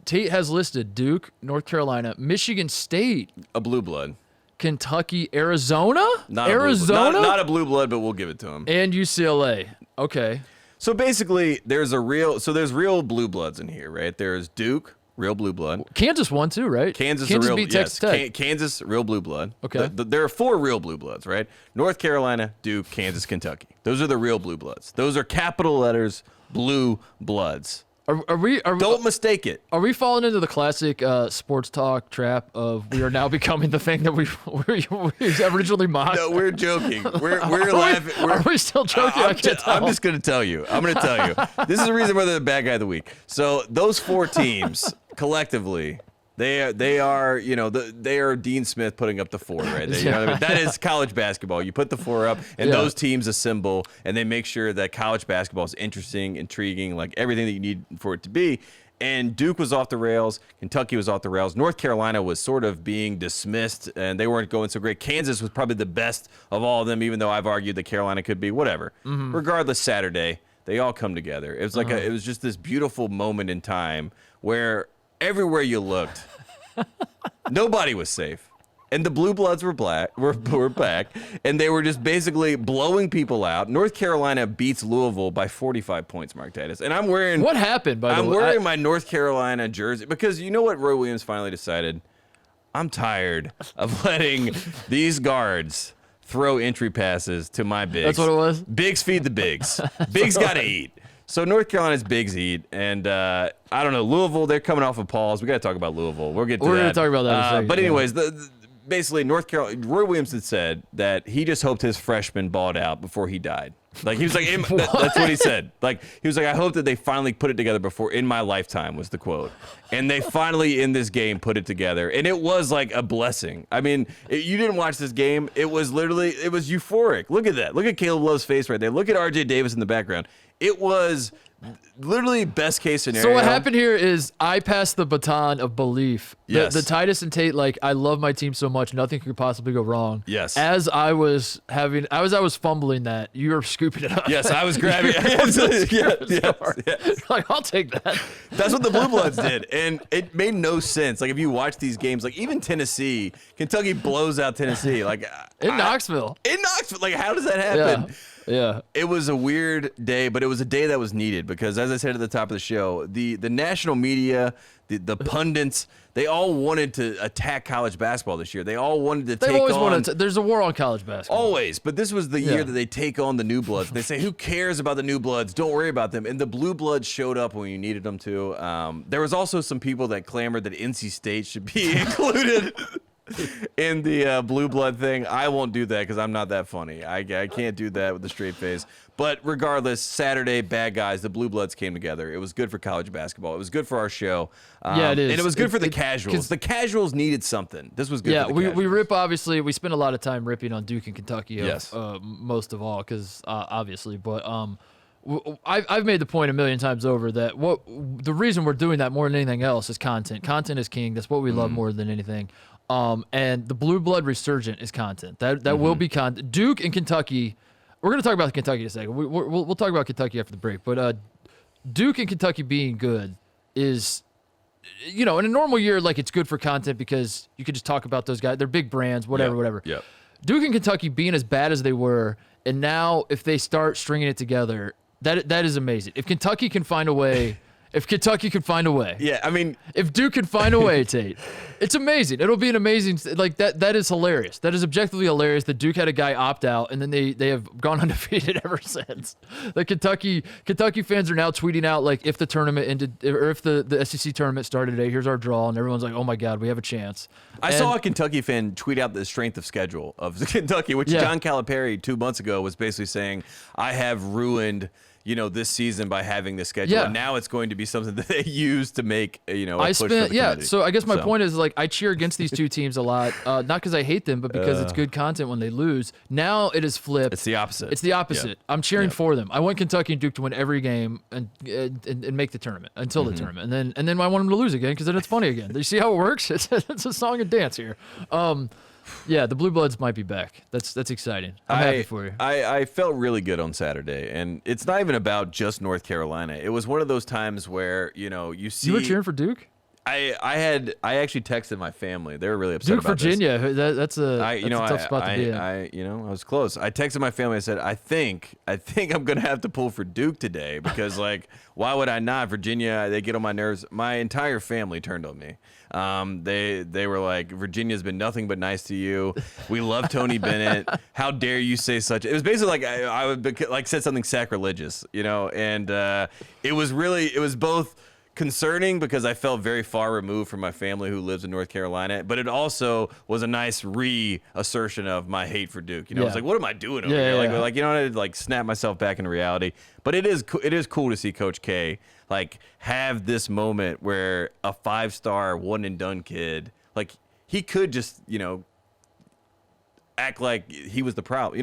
Tate has listed Duke, North Carolina, Michigan State, a Blue Blood, Kentucky, Arizona, not a Blue Blood, but we'll give it to him, and UCLA. Okay. So basically, there's real Blue Bloods in here, right? There's Duke, real Blue Blood. Kansas won too, right? Kansas beat Texas Tech. Kansas, real Blue Blood. Okay. There are 4 real Blue Bloods, right? North Carolina, Duke, Kansas, Kentucky. Those are the real Blue Bloods. Those are capital letters, Blue Bloods. Don't mistake it. Are we falling into the classic sports talk trap of we are now becoming the thing that we originally mocked? No, we're joking. We're laughing. Are we still joking? I can't tell. I'm just going to tell you. This is the reason why they're the bad guy of the week. So those 4 teams collectively, they are they are Dean Smith putting up the 4 right there. You know what I mean? That is college basketball. You put the 4 up, and those teams assemble, and they make sure that college basketball is interesting, intriguing, like everything that you need for it to be. And Duke was off the rails. Kentucky was off the rails. North Carolina was sort of being dismissed, and they weren't going so great. Kansas was probably the best of all of them, even though I've argued that Carolina could be whatever. Regardless, Saturday, they all come together. It was like it was just this beautiful moment in time where everywhere you looked, nobody was safe. And the Blue Bloods were back, and they were just basically blowing people out. North Carolina beats Louisville by 45 points, Mark Titus. And I'm wearing... What happened, by the way? I'm wearing my North Carolina jersey because you know what Roy Williams finally decided? I'm tired of letting these guards throw entry passes to my bigs. That's what it was? Bigs feed the bigs. Bigs got to eat. So North Carolina's bigs eat, and I don't know, Louisville, they're coming off of Paul's. We got to talk about Louisville. We'll get to that. We're going to talk about that in a second. But anyways, basically, North Carolina, Roy Williams had said that he just hoped his freshman balled out before he died. Like, he was like, that's what he said. Like, he was like, I hope that they finally put it together before, in my lifetime, was the quote. And they finally, in this game, put it together. And it was like a blessing. I mean, you didn't watch this game. It was euphoric. Look at that. Look at Caleb Love's face right there. Look at RJ Davis in the background. It was Literally best case scenario. So what happened here is I passed the baton of belief. Yes. The Titus and Tate, like, I love my team so much, nothing could possibly go wrong. Yes. As I was fumbling that, you were scooping it up. Yes, I was grabbing it. Like, I'll take that. That's what the Blue Bloods did, and it made no sense. Like, if you watch these games, like even Tennessee, Kentucky blows out Tennessee. Like In Knoxville. Like, how does that happen? Yeah. It was a weird day, but it was a day that was needed because, as I said at the top of the show, the national media, the pundits, they all wanted to attack college basketball this year. They all wanted to take on. They've always wanted to. There's a war on college basketball. Always, but this was the year that they take on the New Bloods. They say, who cares about the New Bloods? Don't worry about them. And the Blue Bloods showed up when you needed them to. There was also some people that clamored that NC State should be included in the Blue Blood thing. I won't do that because I'm not that funny. I can't do that with a straight face. But regardless, Saturday, bad guys, the Blue Bloods came together. It was good for college basketball. It was good for our show. Yeah, it is. And it was good for the casuals. The casuals needed something. This was good for the casuals. we rip, obviously. We spend a lot of time ripping on Duke and Kentucky, Yes. most of all, because obviously. But I've made the point a million times over that the reason we're doing that more than anything else is content. Content is king. That's what we love more than anything. And the Blue Blood Resurgent is content. That will be content. Duke and Kentucky. We're going to talk about Kentucky in a second. We'll talk about Kentucky after the break. But Duke and Kentucky being good is, in a normal year, like, it's good for content because you could just talk about those guys. They're big brands, whatever. Yep. Duke and Kentucky being as bad as they were, and now if they start stringing it together, that is amazing. If Kentucky can find a way. Yeah, I mean, if Duke can find a way, Tate, it's amazing. It'll be an amazing, like, that is hilarious. That is objectively hilarious that Duke had a guy opt out, and then they have gone undefeated ever since. The Kentucky fans are now tweeting out, like, if the tournament ended, or if the SEC tournament started today, here's our draw, and everyone's like, oh my God, we have a chance. I saw a Kentucky fan tweet out the strength of schedule of Kentucky, which John Calipari 2 months ago was basically saying, I have ruined this season by having this schedule, and now it's going to be something that they use to make a push for the community. So I guess my point is, like, I cheer against these two teams a lot, not because I hate them, but because it's good content when they lose. Now it is flipped. It's the opposite. Yeah. I'm cheering for them. I want Kentucky and Duke to win every game and make the tournament until the tournament, and then I want them to lose again because then it's funny again. Do you see how it works? It's a song and dance here. Yeah, the Blue Bloods might be back. That's exciting. I'm happy for you. I felt really good on Saturday, and it's not even about just North Carolina. It was one of those times where you see. You were cheering for Duke? I actually texted my family. They were really upset Duke, about Virginia. this. That's a tough spot to be in. I was close. I texted my family. I said, I think I'm gonna have to pull for Duke today because, like, why would I not? Virginia, they get on my nerves. My entire family turned on me. They were like, Virginia's been nothing but nice to you. We love Tony Bennett. How dare you say such? It was basically like I would like said something sacrilegious, and it was both concerning because I felt very far removed from my family who lives in North Carolina, but it also was a nice reassertion of my hate for Duke. I was like, what am I doing over here? Like, I had to, like, snap myself back into reality. But it is cool to see Coach K, like, have this moment where a 5-star one and done kid, like, he could just, act like he was the problem.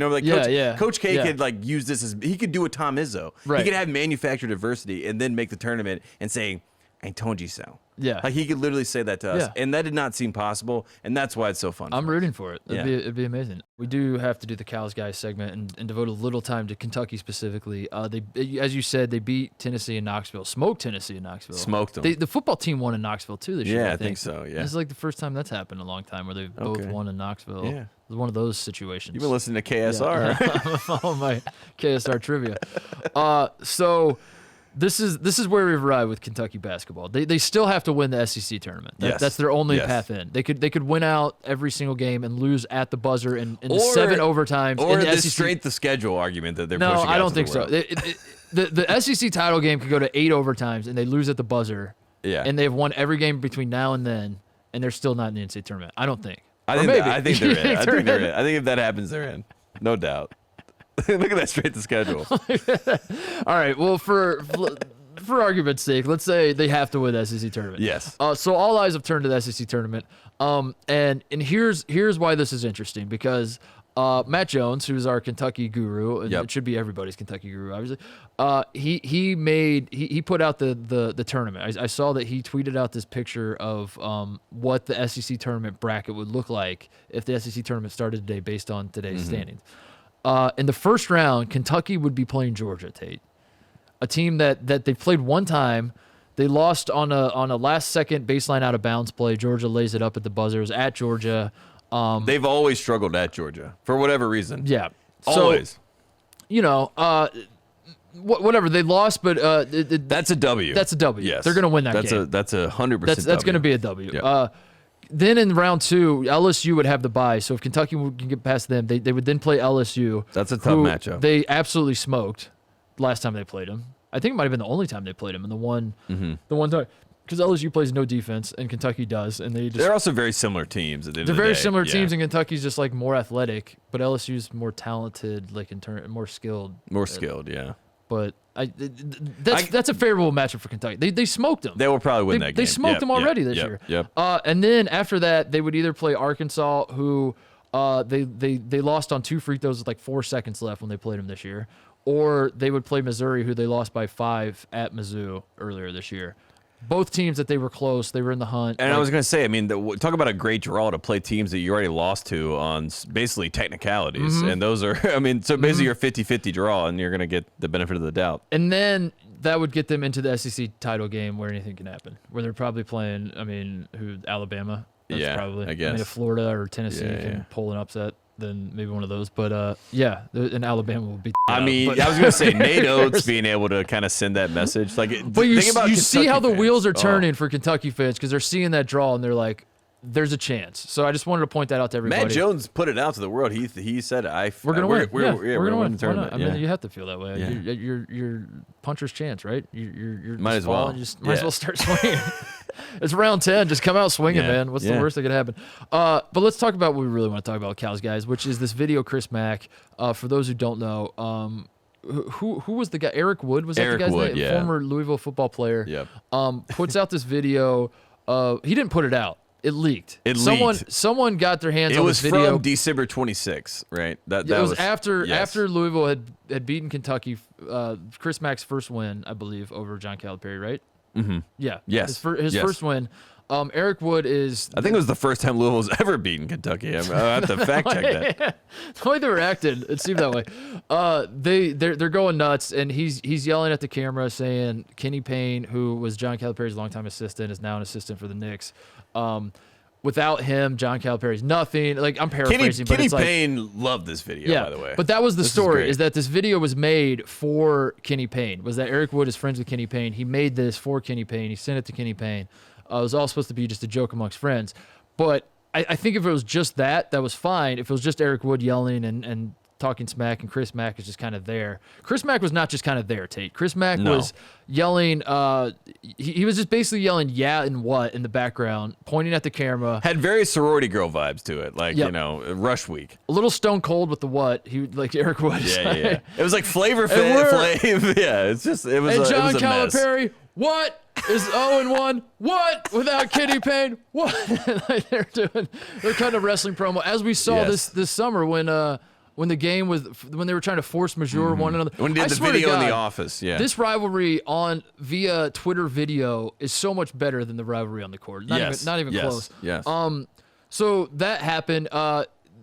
Coach K could, like, use this as, he could do a Tom Izzo. Right. He could have manufactured adversity and then make the tournament and say, I told you so. Yeah. Like, he could literally say that to us. Yeah. And that did not seem possible, and that's why it's so fun. I'm rooting for it. Yeah. It'd be amazing. We do have to do the Cows Guys segment and devote a little time to Kentucky specifically. As you said, they beat Tennessee and Knoxville. Smoked Tennessee and Knoxville. Smoked them. The football team won in Knoxville, too, this year, Yeah, I I think so, yeah. This is like the first time that's happened in a long time where they've both won in Knoxville. Yeah. It was one of those situations. You've been listening to KSR. Yeah. Follow my KSR trivia. So this is where we've arrived with Kentucky basketball. They still have to win the SEC tournament. That's their only path in. They could win out every single game and lose at the buzzer in the 7 overtimes. Or in the SEC. strength of schedule argument that they're No, pushing out I don't to think the so. world. The SEC title game could go to 8 overtimes and they lose at the buzzer. Yeah. And they've won every game between now and then, and they're still not in the NCAA tournament. I don't think. I think they're in. I think they're in. I think if that happens, they're in. No doubt. Look at that strength of schedule. All right. Well, for argument's sake, let's say they have to win the SEC tournament. Yes. So all eyes have turned to the SEC tournament. And here's why this is interesting, because Matt Jones, who's our Kentucky guru, and Yep. it should be everybody's Kentucky guru, obviously. He put out the tournament. I saw that he tweeted out this picture of what the SEC tournament bracket would look like if the SEC tournament started today based on today's standings. In the first round, Kentucky would be playing Georgia, Tate, a team that they played one time. They lost on a last second baseline out of bounds play. Georgia lays it up at the buzzer. It was at Georgia. They've always struggled at Georgia for whatever reason. Yeah. Always. So, whatever. They lost, but That's a W. that's a W. Yes. They're going to win that game. That's 100% That's going to be a W. Yep. Then in round 2, LSU would have the bye. So if Kentucky can get past them, they would then play LSU. That's a tough who matchup. They absolutely smoked last time they played them. I think it might have been the only time they played them in the one time. Because LSU plays no defense and Kentucky does, and They're also very similar teams. At the end they're of the very day. similar Yeah. teams, and Kentucky's just like more athletic, but LSU's more talented, like more skilled. More skilled, yeah. But that's a favorable matchup for Kentucky. They smoked them. They will probably win that game. They smoked them already this yep, year. Yep. And then after that, they would either play Arkansas, who they lost on 2 free throws with like 4 seconds left when they played them this year, or they would play Missouri, who they lost by 5 at Mizzou earlier this year. Both teams that they were close, they were in the hunt. And I was going to say, I mean, talk about a great draw to play teams that you already lost to on basically technicalities. And those are, I mean, so basically you're 50-50 draw, and you're going to get the benefit of the doubt. And then that would get them into the SEC title game where anything can happen, where they're probably playing, Alabama. That's Yeah, probably. I guess. If Florida or Tennessee can pull an upset, then maybe one of those. But, and Alabama will beat I mean, I was going to say, Nate Oates being able to kind of send that message. Like, But you think about see how the Kentucky wheels are fans. turning for Kentucky fans because they're seeing that draw and they're like, there's a chance. So I just wanted to point that out to everybody. Matt Jones put it out to the world. He said, We're gonna win. We're gonna win win the tournament. Why not? I mean, you have to feel that way. Yeah. You're puncher's chance, right? You're Might as well. Might as well start swinging. It's round 10. Just come out swinging, Yeah. man. What's the worst that could happen? But let's talk about what we really want to talk about, Cows guys, which is this video Chris Mack. For those who don't know, who was the guy? Eric Wood was that Eric the guy's Wood, name? yeah. Former Louisville football player. Yep. Puts out this video. He didn't put it out. It leaked. Someone got their hands on this video. It was from December 26th, right? That was after yes. after Louisville had beaten Kentucky. Chris Mack's first win, I believe, over John Calipari, right? Mm-hmm. Yeah. Yes. His Yes. first win. Eric Wood is. I think it was the first time Louisville's ever beaten Kentucky. I have to fact check that. The way they were acting, it seemed that way. They're going nuts, and he's yelling at the camera saying Kenny Payne, who was John Calipari's longtime assistant, is now an assistant for the Knicks. Without him, John Calipari's nothing. Like, I'm paraphrasing, but Kenny it's like, Payne loved this video, by the way. But that was the This is story, great. is that this video was made for Kenny Payne. Was that Eric Wood is friends with Kenny Payne. He made this for Kenny Payne. He sent it to Kenny Payne. It was all supposed to be just a joke amongst friends. But I think if it was just that was fine. If it was just Eric Wood yelling and talking smack, and Chris Mack is just kind of there. Chris Mack was not just kind of there, Tate. Chris Mack was yelling. He was just basically yelling "yeah" and "what" in the background, pointing at the camera. Had very sorority girl vibes to it, like Rush Week. A little stone cold with the what. He like Eric Wood. Yeah. It was like Flav. Yeah, it was And John John it was a mess. Calipari, what is 0-1? What without Kenny Payne? What? Like they're kind of wrestling promo, as we saw this summer when the game was when they were trying to force majeure one another. When they I did the swear to video in God, the office, yeah. This rivalry via Twitter video is so much better than the rivalry on the court. Not even close. Yes. So that happened.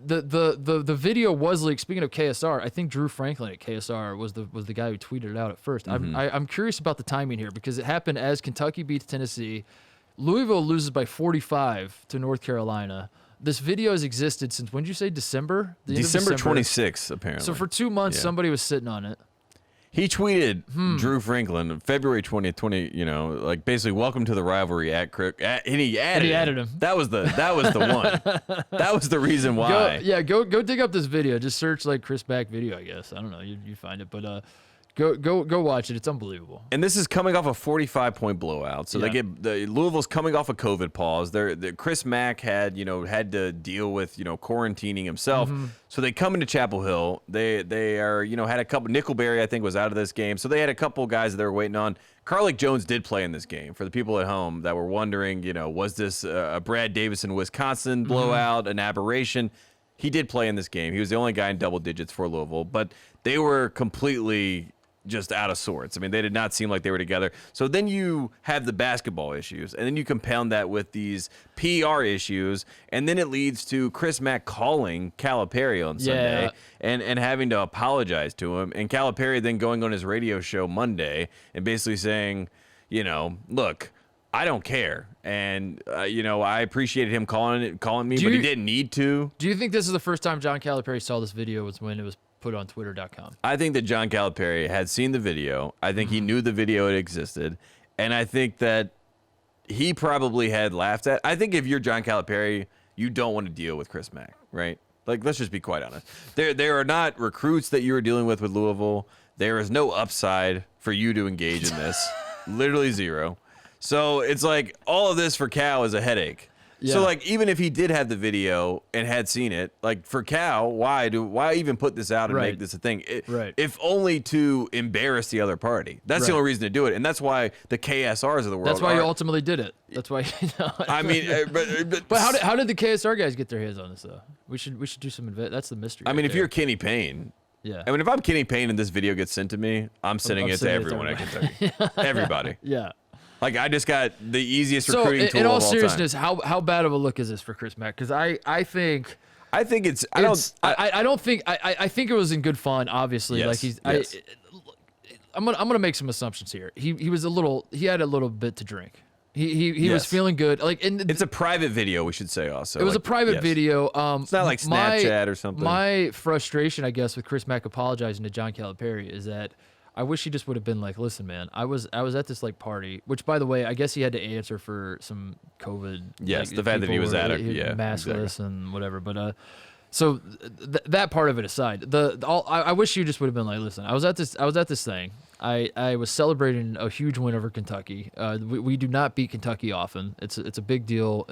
The video was leaked. Speaking of KSR, I think Drew Franklin at KSR was the guy who tweeted it out at first. I'm curious about the timing here because it happened as Kentucky beats Tennessee. Louisville loses by 45 to North Carolina. This video has existed since, when did you say, December? The end of December 26th, apparently. So for 2 months, somebody was sitting on it. He tweeted Drew Franklin February 20th, like basically welcome to the rivalry at Crick. And he added him. That was the one. That was the reason why. Go dig up this video. Just search like Chris Mack video, I guess. I don't know. You find it, but Go watch it. It's unbelievable. And this is coming off a 45-point blowout. So they get Louisville's coming off a COVID pause. Chris Mack had to deal with quarantining himself. So they come into Chapel Hill. They are had a couple. Nickelberry I think was out of this game. So they had a couple guys that they were waiting on. Carlick Jones did play in this game. For the people at home that were wondering, was this a Brad Davison Wisconsin blowout, an aberration? he did play in this game. He was the only guy in double digits for Louisville, but they were completely just out of sorts. I mean, they did not seem like they were together. So then you have the basketball issues, and then you compound that with these PR issues, and then it leads to Chris Mack calling Calipari on Sunday and having to apologize to him, and Calipari then going on his radio show Monday and basically saying, you know, look, I don't care, and you know, I appreciated him calling me, but he didn't need to. Do you think this is the first time John Calipari saw this video was when it was put on Twitter.com? I think that John Calipari had seen the video. I think he knew the video had existed, and I think that he probably had laughed at. I think if you're John Calipari, you don't want to deal with Chris Mack, right? Like, let's just be quite honest. There are not recruits that you are dealing with Louisville. There is no upside for you to engage in this. Literally zero. So it's like all of this for Cal is a headache. Yeah. So, like, even if he did have the video and had seen it, like, for Cal, why even put this out and make this a thing? If only to embarrass the other party. That's the only reason to do it, and that's why the KSRs of the world. That's why you ultimately did it. That's why. I mean, but how did the KSR guys get their hands on this though? We should do some. That's the mystery. I mean, if you're Kenny Payne. Yeah. I mean, if I'm Kenny Payne and this video gets sent to me, I'm sending it to everyone at Kentucky. Everybody. Yeah. Like, I just got the easiest recruiting tool in all of all seriousness, time. how bad of a look is this for Chris Mack? Because I think it's I think it was in good fun. Obviously, yes, like I'm gonna make some assumptions here. He had a little bit to drink. He was feeling good. Like, and it's a private video, we should say also. It was a private video. It's not like Snapchat or something. My frustration, I guess, with Chris Mack apologizing to John Calipari is that I wish he just would have been like, listen, man, I was at this like party, which, by the way, I guess he had to answer for some COVID. Yes, like, the fact that he was maskless and whatever. But so that part of it aside, I wish you just would have been like, listen, I was at this thing. I was celebrating a huge win over Kentucky. We do not beat Kentucky often. It's a big deal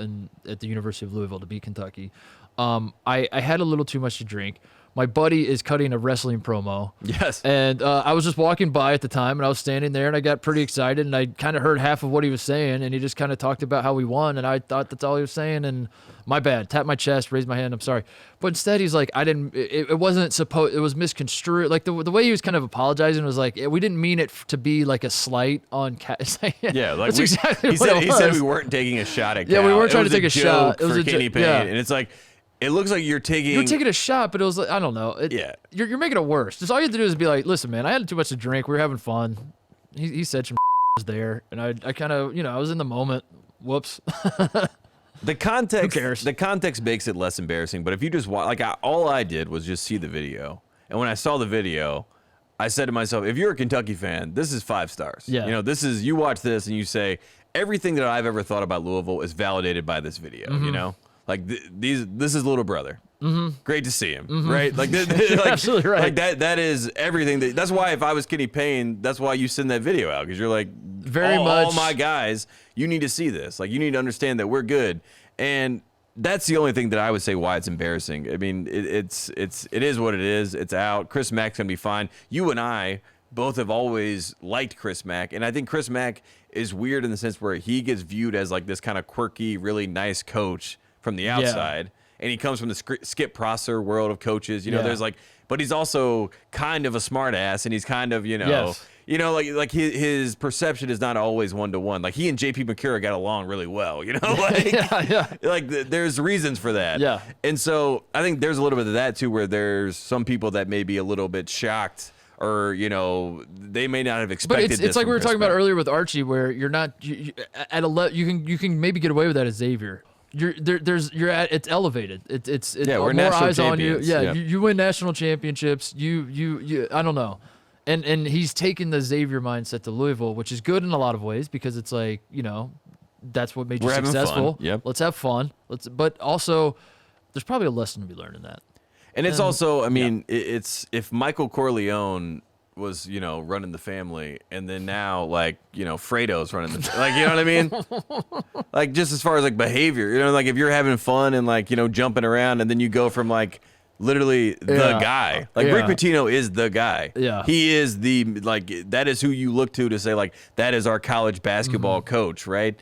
at the University of Louisville to beat Kentucky. I had a little too much to drink. My buddy is cutting a wrestling promo. Yes. And I was just walking by at the time, and I was standing there, and I got pretty excited, and I kind of heard half of what he was saying, and he just kind of talked about how we won, and I thought that's all he was saying, and my bad. Tapped my chest, raised my hand, I'm sorry. But instead, he's like, it wasn't supposed, it was misconstrued. Like, the way he was kind of apologizing was like, we didn't mean it to be like a slight on Cal. Yeah, like that's exactly what it was. He said we weren't taking a shot at Cal. Yeah, we weren't trying to take a shot. It was for Kenny Payne, and it's like, it looks like you're taking a shot, but it was like, I don't know. You're making it worse. Just all you have to do is be like, listen, man, I had too much to drink. We were having fun. He said some was there, and I kind of, I was in the moment. Whoops. The context. Who cares? The context makes it less embarrassing. But if you just watch, all I did was just see the video, and when I saw the video, I said to myself, if you're a Kentucky fan, this is 5 stars. Yeah. This is, you watch this and you say, everything that I've ever thought about Louisville is validated by this video. Mm-hmm. Like, this is little brother. Mm-hmm. Great to see him, mm-hmm. right? Like, absolutely right. Like that is everything. That's why if I was Kenny Payne, that's why you send that video out, because you're like, all my guys, you need to see this. Like, you need to understand that we're good, and that's the only thing that I would say why it's embarrassing. I mean, it is what it is. It's out. Chris Mack's gonna be fine. You and I both have always liked Chris Mack, and I think Chris Mack is weird in the sense where he gets viewed as like this kind of quirky, really nice coach from the outside. Yeah. And he comes from the Skip Prosser world of coaches. There's like, but he's also kind of a smart ass, and he's kind of, yes. Like his perception is not always 1-to-1. Like, he and JP McCura got along really well, like, like there's reasons for that. Yeah. And so I think there's a little bit of that too, where there's some people that may be a little bit shocked, or they may not have expected. But it's like we were talking about earlier with Archie, where you're not you can maybe get away with that as Xavier. It's elevated. It's we're more eyes champions. on you. Yeah, yep. you win national championships. You I don't know, and he's taken the Xavier mindset to Louisville, which is good in a lot of ways, because it's like, that's what made you successful. Yep. Let's have fun. But also, there's probably a lesson to be learned in that. And it's also, I mean, it's if Michael Corleone was, running the family, and then now, like, Fredo's running the, like, you know what I mean? Like, just as far as like behavior, like if you're having fun and like, jumping around, and then you go from like literally the guy, like Rick Pitino is the guy. Yeah. He is that is who you look to say, like, that is our college basketball coach, right?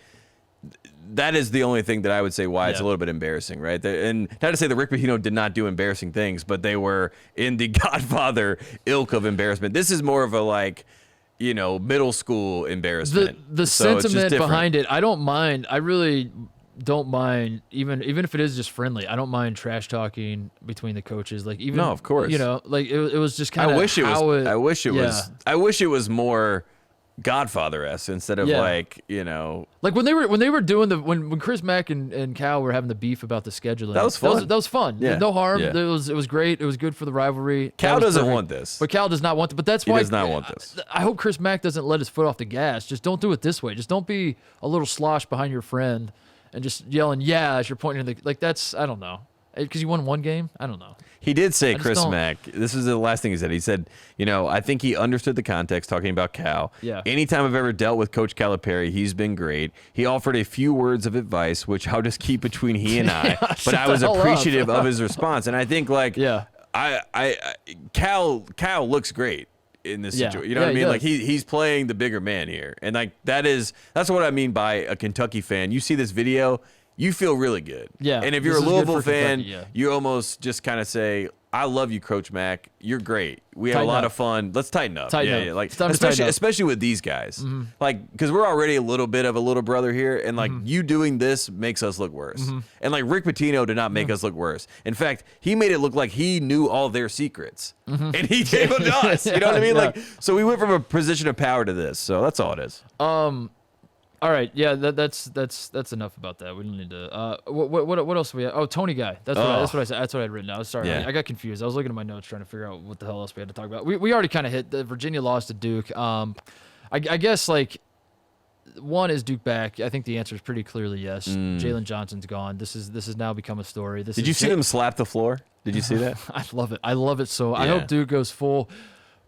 that is the only thing that I would say why it's a Yeah. little bit embarrassing, right? And not to say that Rick Pitino did not do embarrassing things, but they were in the Godfather ilk of embarrassment. This is more of a like, middle school embarrassment. The So it's just sentiment different. behind it, I don't mind. I really don't mind, even if it is just friendly. I don't mind trash talking between the coaches. Like even No, of course. Like it was just kind I of wish it was. I wish it yeah. was. I wish it was more Godfather-esque instead of Yeah. like Like when they were doing when Chris Mack and Cal were having the beef about the scheduling. That was fun. That was fun. Yeah. No harm. Yeah. It was great. It was good for the rivalry. Cal That was doesn't perfect. want this. But Cal does not want. But that's He why does not want this. I hope Chris Mack doesn't let his foot off the gas. Just don't do it this way. Just don't be a little slosh behind your friend and just yelling "yeah" as you're pointing to the like. That's I don't know because you won one game. I don't know. He did say, just Chris don't- Mack, this is the last thing he said. He said, I think he understood the context talking about Cal. Yeah. Anytime I've ever dealt with Coach Calipari, he's been great. He offered a few words of advice, which I'll just keep between he and I. But shut I was the hell up. appreciative of his response. And I think, like, Yeah. Cal looks great in this Yeah. situation. You know Yeah, what I he mean? Like, does. he's playing the bigger man here. And, like, that's what I mean by a Kentucky fan. You see this video, you feel really good. Yeah, And if you're a this is good Louisville for fan, Kentucky, yeah. you almost just kind of say, I love you, Coach Mack. You're great. We had Tighten a lot up. of fun. Let's tighten up. Tighten yeah, up. like It's time to tighten up. especially with these guys, like because we're already a little bit of a little brother here, and like you doing this makes us look worse. And like Rick Pitino did not make us look worse. In fact, he made it look like he knew all their secrets, and he gave them to us. You know what I mean? Yeah. Like, so we went from a position of power to this. So that's all it is. All right, yeah, that's enough about that. We don't need to. What else do we have? Oh, Tony guy. That's what I said. That's what I had written down. Sorry, Yeah. I got confused. I was looking at my notes trying to figure out what the hell else we had to talk about. We already kind of hit the Virginia lost to Duke. I guess like one is Duke back. I think the answer is pretty clearly yes. Jalen Johnson's gone. This has now become a story. Did you see them slap the floor? Did you see that? I love it. I love it so. I Yeah. hope Duke goes full.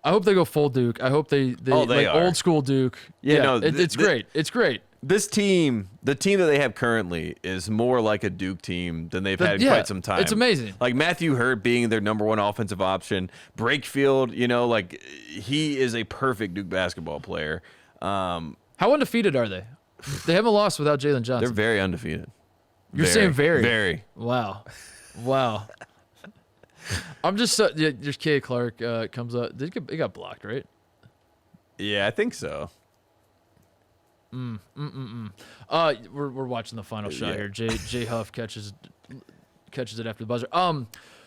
I hope they go full Duke. I hope they they are. old school Duke. Yeah, no, it's great. It's great. This team, the team that they have currently, is more like a Duke team than they've had in yeah, quite some time. it's amazing. Like Matthew Hurt being their number one offensive option, Brakefield, like he is a perfect Duke basketball player. How undefeated are they? They haven't lost without Jalen Johnson. They're very undefeated. You're saying very? Very. Wow. I'm just just K. Clark comes up. It got blocked, right? Yeah, I think so. We're watching the final shot Yeah. here. Jay Huff catches it after the buzzer.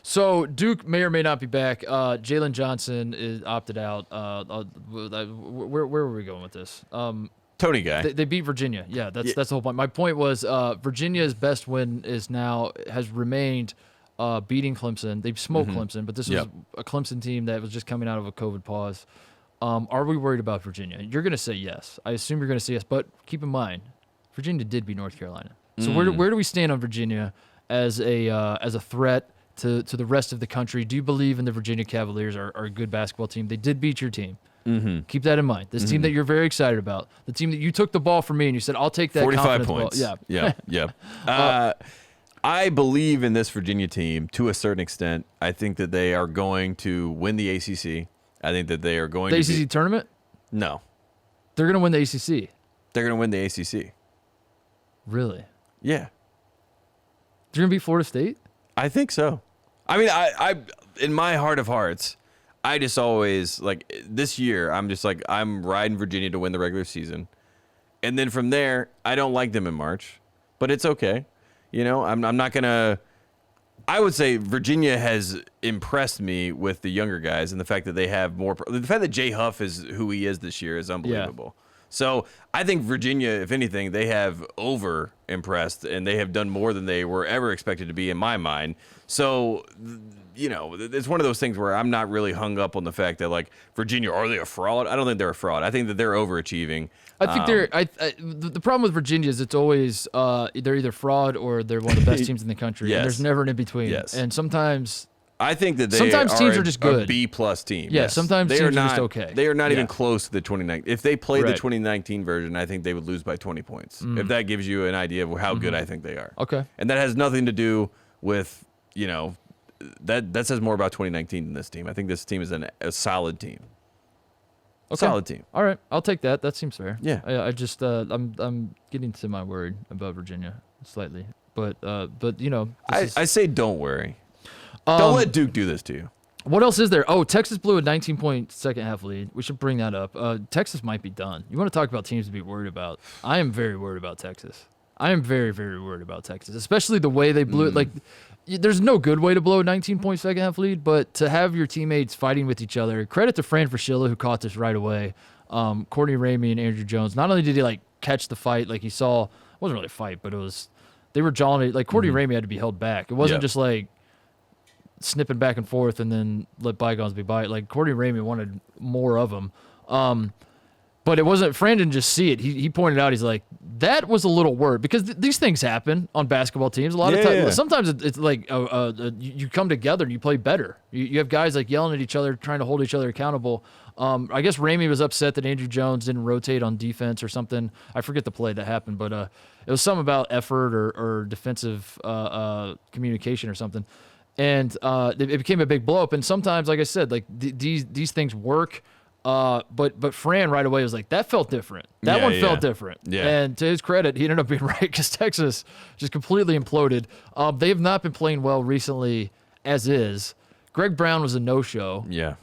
So Duke may or may not be back. Jalen Johnson is opted out. Where were we going with this? Tony guy. They beat Virginia. Yeah, that's the whole point. My point was Mm-hmm. Virginia's best win has remained beating Clemson. They smoked Clemson, but this was Yep. a Clemson team that was just coming out of a COVID pause. Are we worried about Virginia? You're going to say yes. I assume you're going to say yes, but keep in mind, Virginia did beat North Carolina. So where do we stand on Virginia as a threat to the rest of the country? Do you believe in the Virginia Cavaliers are a good basketball team? They did beat your team. Mm-hmm. Keep that in mind. This team that you're very excited about, the team that you took the ball from me and you said, "I'll take that." 45 confidence points. ball. Yeah. Yeah. I believe in this Virginia team to a certain extent. I think that they are going to win the ACC. I think that they are going The to ACC tournament, No. they're going to win the ACC. They're going to win the ACC. Really? Yeah. They're going to beat Florida State? I think so. I mean, I in my heart of hearts, I just always like this year. I'm just like I'm riding Virginia to win the regular season, and then from there, I don't like them in March, but it's okay. I'm not gonna. I would say Virginia has impressed me with the younger guys and the fact that they have more. The fact that Jay Huff is who he is this year is unbelievable. So I think Virginia, if anything, they have over impressed and they have done more than they were ever expected to be in my mind. So, it's one of those things where I'm not really hung up on the fact that like Virginia, are they a fraud? I don't think they're a fraud. I think that they're overachieving. I think the problem with Virginia is it's always they're either fraud or they're one of the best teams in the country. Yes. And there's never an in between. Yes. And sometimes I think that Sometimes teams are just good. A B+ team. Yeah, yes. sometimes they teams are are not, just okay. They are not Yeah. even close to the 2019. If they played the Right. 2019 version, I think they would lose by 20 points. If that gives you an idea of how good I think they are. Okay. And that has nothing to do with, that says more about 2019 than this team. I think this team is a solid team. Solid team. All right, I'll take that. That seems fair. Yeah. I just I'm getting to my word about Virginia slightly, but you know, I say don't worry. Don't let Duke do this to you. What else is there? Oh, Texas blew a 19-point second half lead. We should bring that up. Texas might be done. You want to talk about teams to be worried about? I am very worried about Texas. I am very, very worried about Texas, especially the way they blew it. Like, there's no good way to blow a 19-point second half lead, but to have your teammates fighting with each other. Credit to Fran Fraschilla, who caught this right away. Courtney Ramey and Andrew Jones. Not only did he catch the fight, like he saw, it wasn't really a fight, but they were jawing it. Like Courtney Ramey had to be held back. It wasn't just snipping back and forth and then let bygones be by. Like Courtney Ramey wanted more of them. But it wasn't, Fran didn't just see it. He pointed out, he's like, that was a little word, because these things happen on basketball teams. A lot of times, sometimes it's like you come together and you play better. You have guys yelling at each other, trying to hold each other accountable. I guess Ramey was upset that Andrew Jones didn't rotate on defense or something. I forget the play that happened, but it was something about effort or defensive communication or something. And it became a big blow up. And sometimes, like I said, these things work. But Fran right away was like, that felt different. That one felt different. Yeah. And to his credit, he ended up being right, because Texas just completely imploded. They have not been playing well recently as is. Greg Brown was a no-show. Yeah.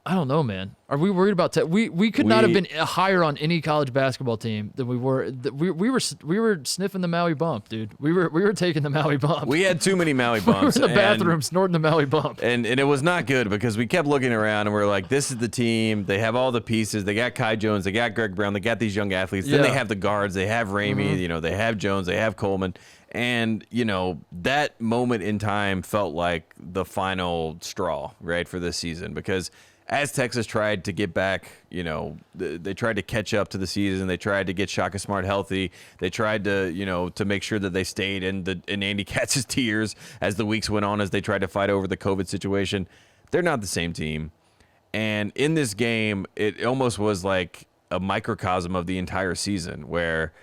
I don't know, man. Are we worried about we could not have been higher on any college basketball team than we were. We were sniffing the Maui bump, dude. We were taking the Maui bump. We had too many Maui bumps. We were in the bathroom snorting the Maui bump. And it was not good, because we kept looking around and we're like, this is the team. They have all the pieces. They got Kai Jones. They got Greg Brown. They got these young athletes. Then they have the guards. They have Ramey. You know, they have Jones. They have Coleman. And, you know, that moment in time felt like the final straw, right, for this season, because as Texas tried to get back, you know, they tried to catch up to the season. They tried to get Shaka Smart healthy. They tried to, you know, to make sure that they stayed in Andy Katz's tiers as the weeks went on, as they tried to fight over the COVID situation. They're not the same team. And in this game, it almost was like a microcosm of the entire season, where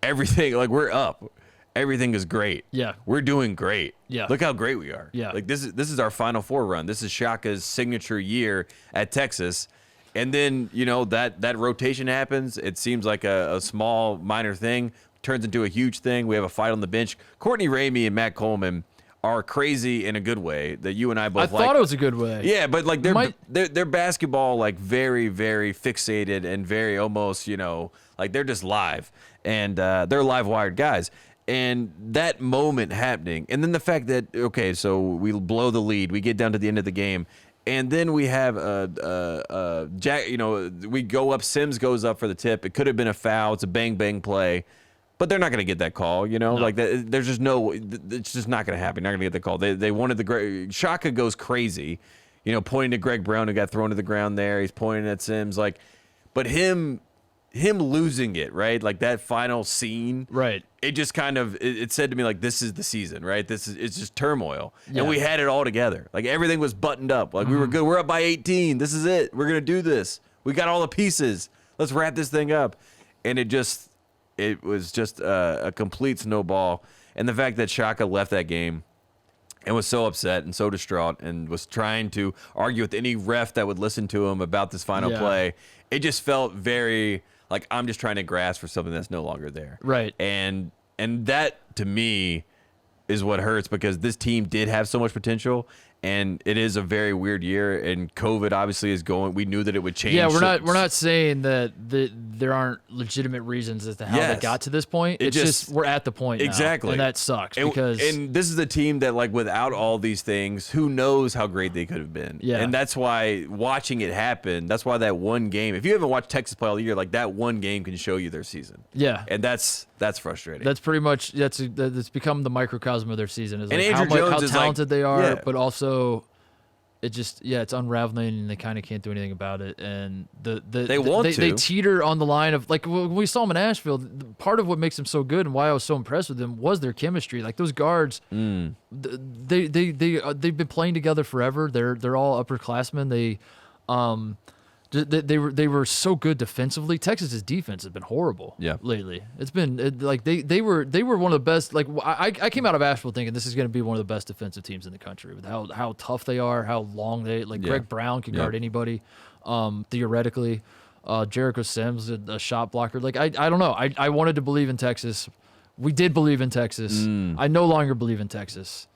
everything, we're up. Everything is great. Yeah. We're doing great. Yeah. Look how great we are. Yeah. This is our Final Four run. This is Shaka's signature year at Texas. And then, you know, that rotation happens. It seems like a small, minor thing, turns into a huge thing. We have a fight on the bench. Courtney Ramey and Matt Coleman are crazy in a good way that you and I both like. I thought it was a good way. Yeah, but they're basketball very, very fixated and very almost, you know, they're just live. And they're live wired guys. And that moment happening, and then the fact that, okay, so we blow the lead, we get down to the end of the game, and then we have Jack, you know, we go up, Sims goes up for the tip. It could have been a foul. It's a bang know, but they're not going to get that call, you know? No. There's just no, it's just not going to happen. They're not going to get the call. They wanted Shaka goes crazy, you know, pointing to Greg Brown, who got thrown to the ground there. He's pointing at Sims, but him losing it, right? That final scene, right? It just kind of it said to me, this is the season, right? It's just turmoil, and we had it all together. Everything was buttoned up. We were good. We're up by 18. This is it. We're gonna do this. We got all the pieces. Let's wrap this thing up. And it was just a complete snowball. And the fact that Shaka left that game and was so upset and so distraught and was trying to argue with any ref that would listen to him about this final play, it just felt very I'm just trying to grasp for something that's no longer there. Right. And that, to me, is what hurts, because this team did have so much potential, and it is a very weird year, and COVID obviously is going. We knew that it would change. Yeah, we're not saying that there aren't legitimate reasons as to how they got to this point. It's just we're at the point exactly, now, and that sucks, and this is a team that without all these things, who knows how great they could have been. Yeah, and that's why watching it happen. That's why that one game. If you haven't watched Texas play all year, that one game can show you their season. Yeah, and that's frustrating. That's pretty much that's become the microcosm of their season. Is and how talented they are, but also it just it's unraveling, and they kind of can't do anything about it. And they teeter on the line of when we saw them in Asheville. Part of what makes them so good and why I was so impressed with them was their chemistry. Those guards, they've been playing together forever. They're all upperclassmen. They were so good defensively. Texas's defense has been horrible lately. It's been like they were one of the best. Like I came out of Asheville thinking this is going to be one of the best defensive teams in the country with how tough they are, how long they Greg Brown can guard anybody, theoretically. Jericho Sims, a shot blocker. Like I don't know. I wanted to believe in Texas. We did believe in Texas. I no longer believe in Texas.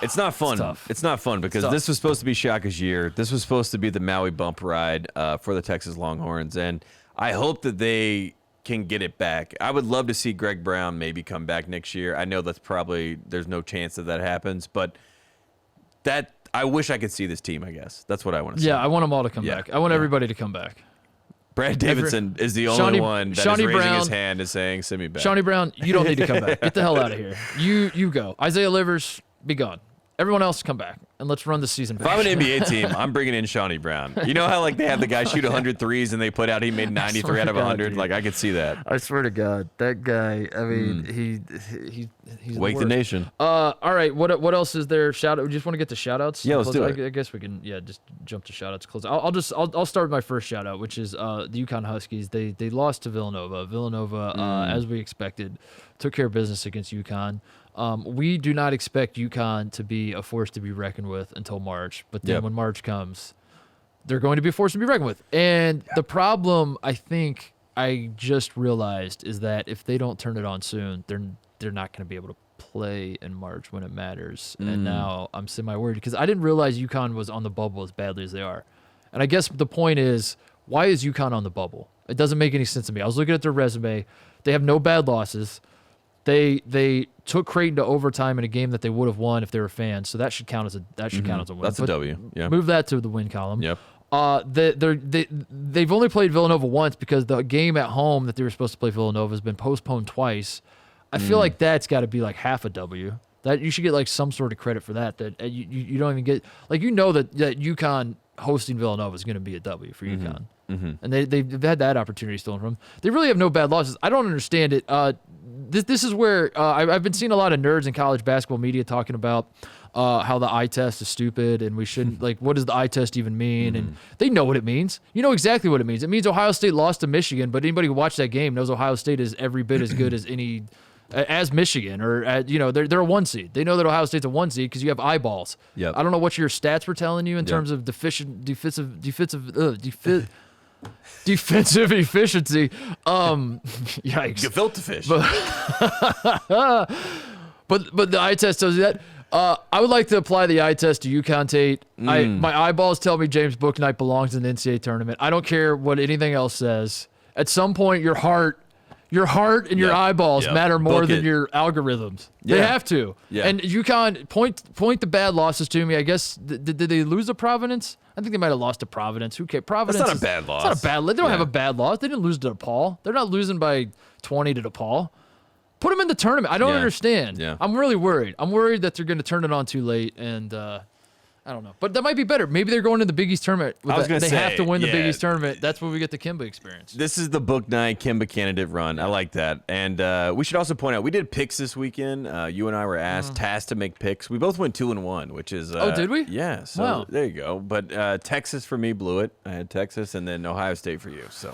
It's not fun. It's not fun because this was supposed to be Shaka's year. This was supposed to be the Maui bump ride for the Texas Longhorns, and I hope that they can get it back. I would love to see Greg Brown maybe come back next year. I know there's no chance that happens, but I wish I could see this team. I guess that's what I want to see. Yeah, I want them all to come back. I want everybody to come back. Brad Davidson is the only one that is raising his hand and saying, "Send me back." Shawnee Brown, you don't need to come back. Get the hell out of here. You go. Isaiah Livers, be gone. Everyone else come back, and let's run the season back. If I'm an NBA team, I'm bringing in Shawnee Brown. You know how they have the guy shoot 100 threes and they put out he made 93 out of 100? Dude. Like, I could see that. I swear to God, that guy, I mean, he's Wake the nation. All right, what else is there? We just want to get to shout-outs? Yeah, let's do it. I guess we can, just jump to shout-outs. Close. I'll start with my first shout-out, which is the UConn Huskies. They lost to Villanova. Villanova, as we expected, took care of business against UConn. We do not expect UConn to be a force to be reckoned with until March. But then when March comes, they're going to be a force to be reckoned with. And the problem, I think, I just realized is that if they don't turn it on soon, they're not going to be able to play in March when it matters. And now I'm semi-worried because I didn't realize UConn was on the bubble as badly as they are. And I guess the point is, why is UConn on the bubble? It doesn't make any sense to me. I was looking at their resume. They have no bad losses. They took Creighton to overtime in a game that they would have won if they were fans. So that should count as a win. That's a W. Yeah. Move that to the win column. Yep. They've only played Villanova once because the game at home that they were supposed to play Villanova has been postponed twice. I feel like that's got to be like half a W. That you should get like some sort of credit for that. That you don't even get that UConn hosting Villanova is going to be a W for UConn. And they've had that opportunity stolen from them. They really have no bad losses. I don't understand it. This is where I've been seeing a lot of nerds in college basketball media talking about how the eye test is stupid and we shouldn't what does the eye test even mean? And they know what it means. You know exactly what it means. It means Ohio State lost to Michigan, but anybody who watched that game knows Ohio State is every bit as good as Michigan or they're a 1 seed. They know that Ohio State's a 1 seed because you have eyeballs. Yep. I don't know what your stats were telling you in terms of defensive efficiency. Yikes. Gefilte fish. But the eye test tells you that. I would like to apply the eye test to UConn Tate. My eyeballs tell me James Bouknight belongs in the NCAA tournament. I don't care what anything else says. At some point, your heart and your eyeballs matter more than your algorithms. They have to. Yeah. And UConn, point the bad losses to me. I guess, did they lose to Providence? I think they might have lost to Providence. Who cares? Providence. That's not a bad loss. It's not a bad loss. They don't have a bad loss. They didn't lose to DePaul. They're not losing by 20 to DePaul. Put them in the tournament. I don't understand. Yeah. I'm really worried. I'm worried that they're going to turn it on too late, and I don't know. But that might be better. Maybe they're going to the Big East tournament. They have to win the Big East tournament. That's when we get the Kimba experience. This is the Bouknight Kimba candidate run. I like that. And we should also point out, we did picks this weekend. You and I were tasked to make picks. We both went 2-1, which is... did we? Yeah. So there you go. But Texas for me blew it. I had Texas and then Ohio State for you. So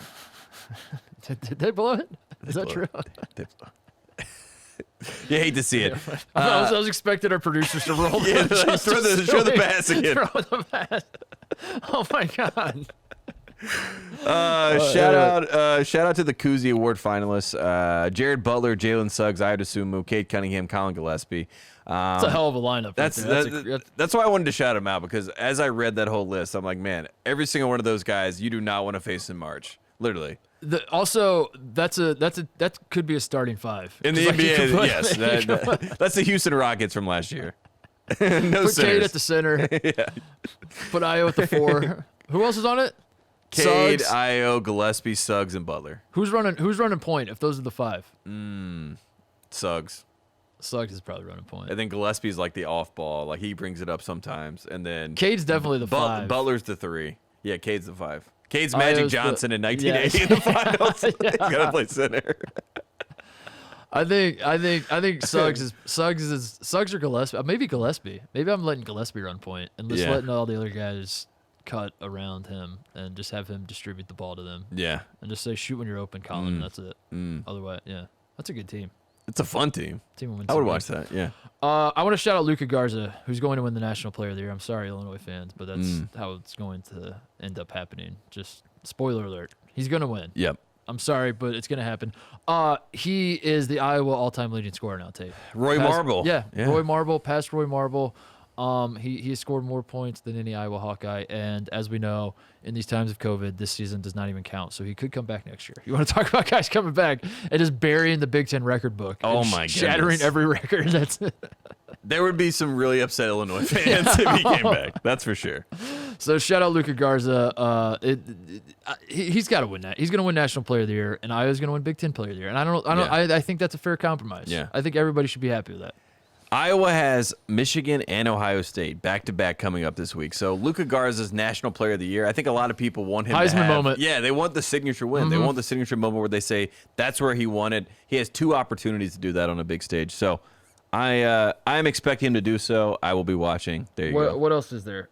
Did they blow it? Is that true? They blew it. You hate to see it. I was expecting our producers to roll. Show the pass again. Throw the pass. Oh my God. Shout out to the Koozie Award finalists: Jared Butler, Jalen Suggs, Ayo Dosunmu, Cade Cunningham, Colin Gillespie. That's a hell of a lineup. That's why I wanted to shout him out, because as I read that whole list, I'm like, man, every single one of those guys you do not want to face in March. Literally. That could be a starting five in the NBA. Yes, that's the Houston Rockets from last year. No Put Cade at the center. Put Ayo at the 4. Who else is on it? Cade, Suggs. Ayo, Gillespie, Suggs, and Butler. Who's running point if those are the 5? Suggs. Suggs is probably running point. And then Gillespie's like the off ball, like he brings it up sometimes. And then Cade's definitely the 5. Butler's the 3. Yeah, Cade's the 5. Cade's Magic Johnson in 1980 in the finals. He's got to play center. I think Suggs or Gillespie. Maybe Gillespie. Maybe I'm letting Gillespie run point and just letting all the other guys cut around him and just have him distribute the ball to them. Yeah. And just say, shoot when you're open, Colin. That's it. Otherwise, yeah. That's a good team. It's a fun team. Team I would watch that, yeah. I want to shout out Luka Garza, who's going to win the National Player of the Year. I'm sorry, Illinois fans, but that's how it's going to end up happening. Just spoiler alert. He's going to win. Yep. I'm sorry, but it's going to happen. He is the Iowa all-time leading scorer now, Tate. Roy Marble. Yeah, Roy Marble, past Roy Marble. He has scored more points than any Iowa Hawkeye, and as we know, in these times of COVID, this season does not even count, so he could come back next year. You want to talk about guys coming back and just burying the Big Ten record book? Oh, my goodness. Shattering every record. That's There would be some really upset Illinois fans if he came back. That's for sure. So shout out Luka Garza. He's got to win that. He's going to win National Player of the Year, and Iowa's going to win Big Ten Player of the Year. And I think that's a fair compromise. Yeah. I think everybody should be happy with that. Iowa has Michigan and Ohio State back-to-back coming up this week. So Luka Garza's National Player of the Year. I think a lot of people want him to Heisman have. moment. Yeah, they want the signature win. They want the signature moment where they say that's where he won it. He has 2 opportunities to do that on a big stage. So I'm expecting him to do so. I will be watching. There you go. What else is there?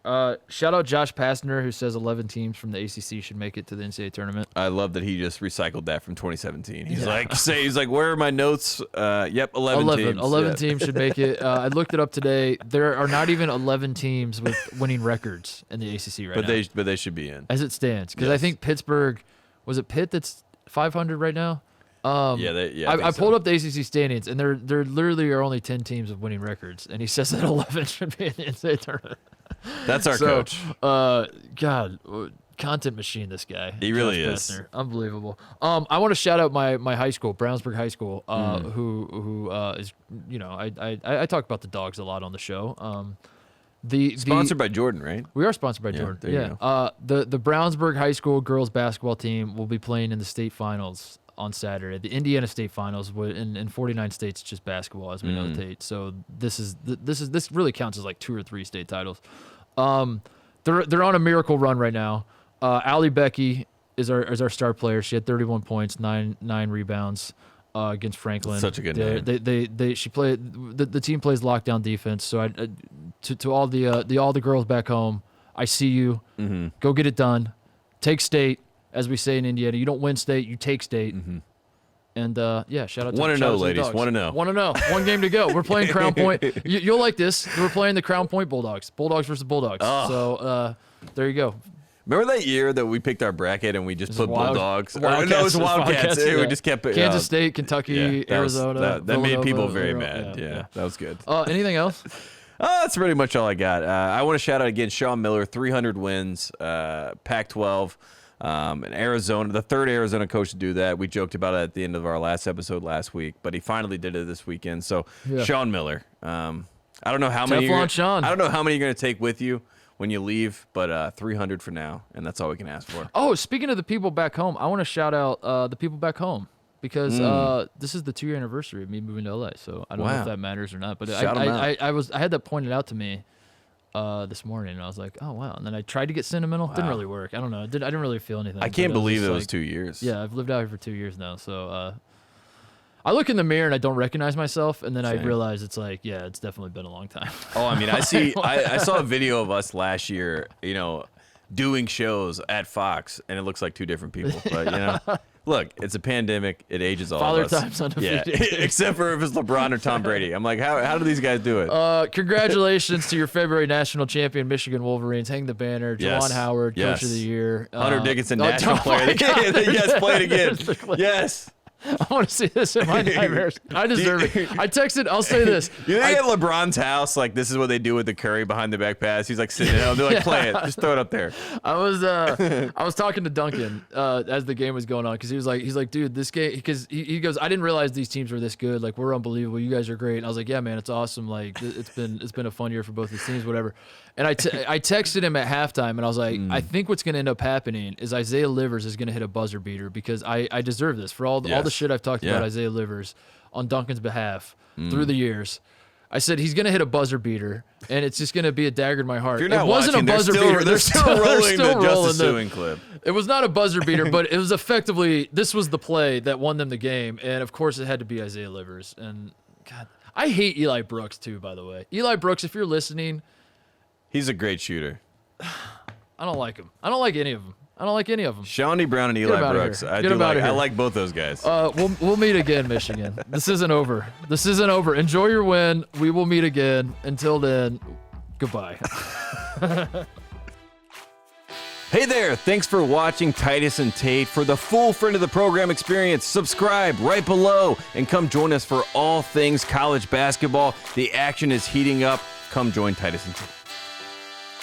Shout out Josh Pastner, who says 11 teams from the ACC should make it to the NCAA tournament. I love that he just recycled that from 2017. He's like, where are my notes? Yep, 11 teams. 11 teams should make it. I looked it up today. There are not even 11 teams with winning records in the ACC right now. But they should be in. As it stands. Because I think Pittsburgh, was it Pitt that's 500 right now? I pulled up the ACC standings, and there literally are only 10 teams with winning records, and he says that 11 should be in the NCAA tournament. That's our coach. God, content machine, this guy. He really Josh is. Pastner. Unbelievable. I want to shout out my high school, Brownsburg High School, who is, I talk about the dogs a lot on the show. Sponsored by Jordan, right? We are sponsored by Jordan. There you go. The Brownsburg High School girls basketball team will be playing in the state finals on Saturday. The Indiana State Finals in 49 states, just basketball, as we know, Tate. So this really counts as like 2 or 3 state titles. They're on a miracle run right now. Allie Becky is our star player. She had 31 points, 9 rebounds against Franklin. Such a good name. The team plays lockdown defense. So to all the girls back home, I see you. Go get it done. Take state. As we say in Indiana, you don't win state, you take state. And shout out to 1-0, ladies. 1-0. 1-0. 1 game to go. We're playing Crown Point. You'll like this. We're playing the Crown Point Bulldogs. Bulldogs versus Bulldogs. Oh. So there you go. Remember that year that we picked our bracket and we just put Bulldogs? Wildcats. No, it was Wildcats. Yeah. We just kept it. Kansas State, Kentucky, Arizona. That made people Villanova. very mad. Yeah, that was good. Anything else? That's pretty much all I got. I want to shout out again Sean Miller, 300 wins, Pac-12. In Arizona, the 3rd Arizona coach to do that. We joked about it at the end of our last episode last week, but he finally did it this weekend. So Sean Miller, I don't know how many. Sean. I don't know how many you're going to take with you when you leave, but 300 for now, and that's all we can ask for. Oh, speaking of the people back home, I want to shout out the people back home because this is the 2-year anniversary of me moving to LA. So I don't know if that matters or not, but I had that pointed out to me this morning, and I was like, oh wow. And then I tried to get sentimental. Didn't really work. I don't know. I didn't really feel anything. I can't believe it was 2 years. Yeah, I've lived out here for 2 years now. So I look in the mirror and I don't recognize myself, and then I realize it's like, yeah, it's definitely been a long time. Oh, I mean, I saw a video of us last year, doing shows at Fox, and it looks like 2 different people. But look, it's a pandemic. It ages all Father of us. time's undefeated. Yeah, except for if it's LeBron or Tom Brady. I'm like, how do these guys do it? Congratulations to your February national champion, Michigan Wolverines. Hang the banner. Juwan Howard, Coach of the Year. Hunter Dickinson, National Player of the Year. Yes, play it again. Yes. I want to see this in my nightmares. I deserve it. I texted. I'll say this. You think at LeBron's house, like this is what they do with the Curry behind the back pass? He's like sitting down. They're like, play it. Just throw it up there. I was talking to Duncan as the game was going on because he's like, dude, this game, because he goes, I didn't realize these teams were this good. Like, we're unbelievable. You guys are great. And I was like, yeah, man, it's awesome. Like, it's been a fun year for both these teams, whatever. And I texted him at halftime, and I was like, I think what's going to end up happening is Isaiah Livers is going to hit a buzzer beater because I deserve this for all the shit I've talked about Isaiah Livers on Duncan's behalf through the years. I said he's going to hit a buzzer beater, and it's just going to be a dagger in my heart. It wasn't a buzzer beater. They're still rolling the Justice Suing clip. It was not a buzzer beater, but it was effectively, this was the play that won them the game, and of course it had to be Isaiah Livers. And God, I hate Eli Brooks too, by the way. Eli Brooks, if you're listening. He's a great shooter. I don't like them. I don't like any of them. Shawnee Brown and Eli Brooks. I like both those guys. We'll meet again, Michigan. This isn't over. Enjoy your win. We will meet again. Until then, goodbye. Hey there, thanks for watching Titus and Tate. For the full friend of the program experience, subscribe right below and come join us for all things college basketball. The action is heating up. Come join Titus and Tate.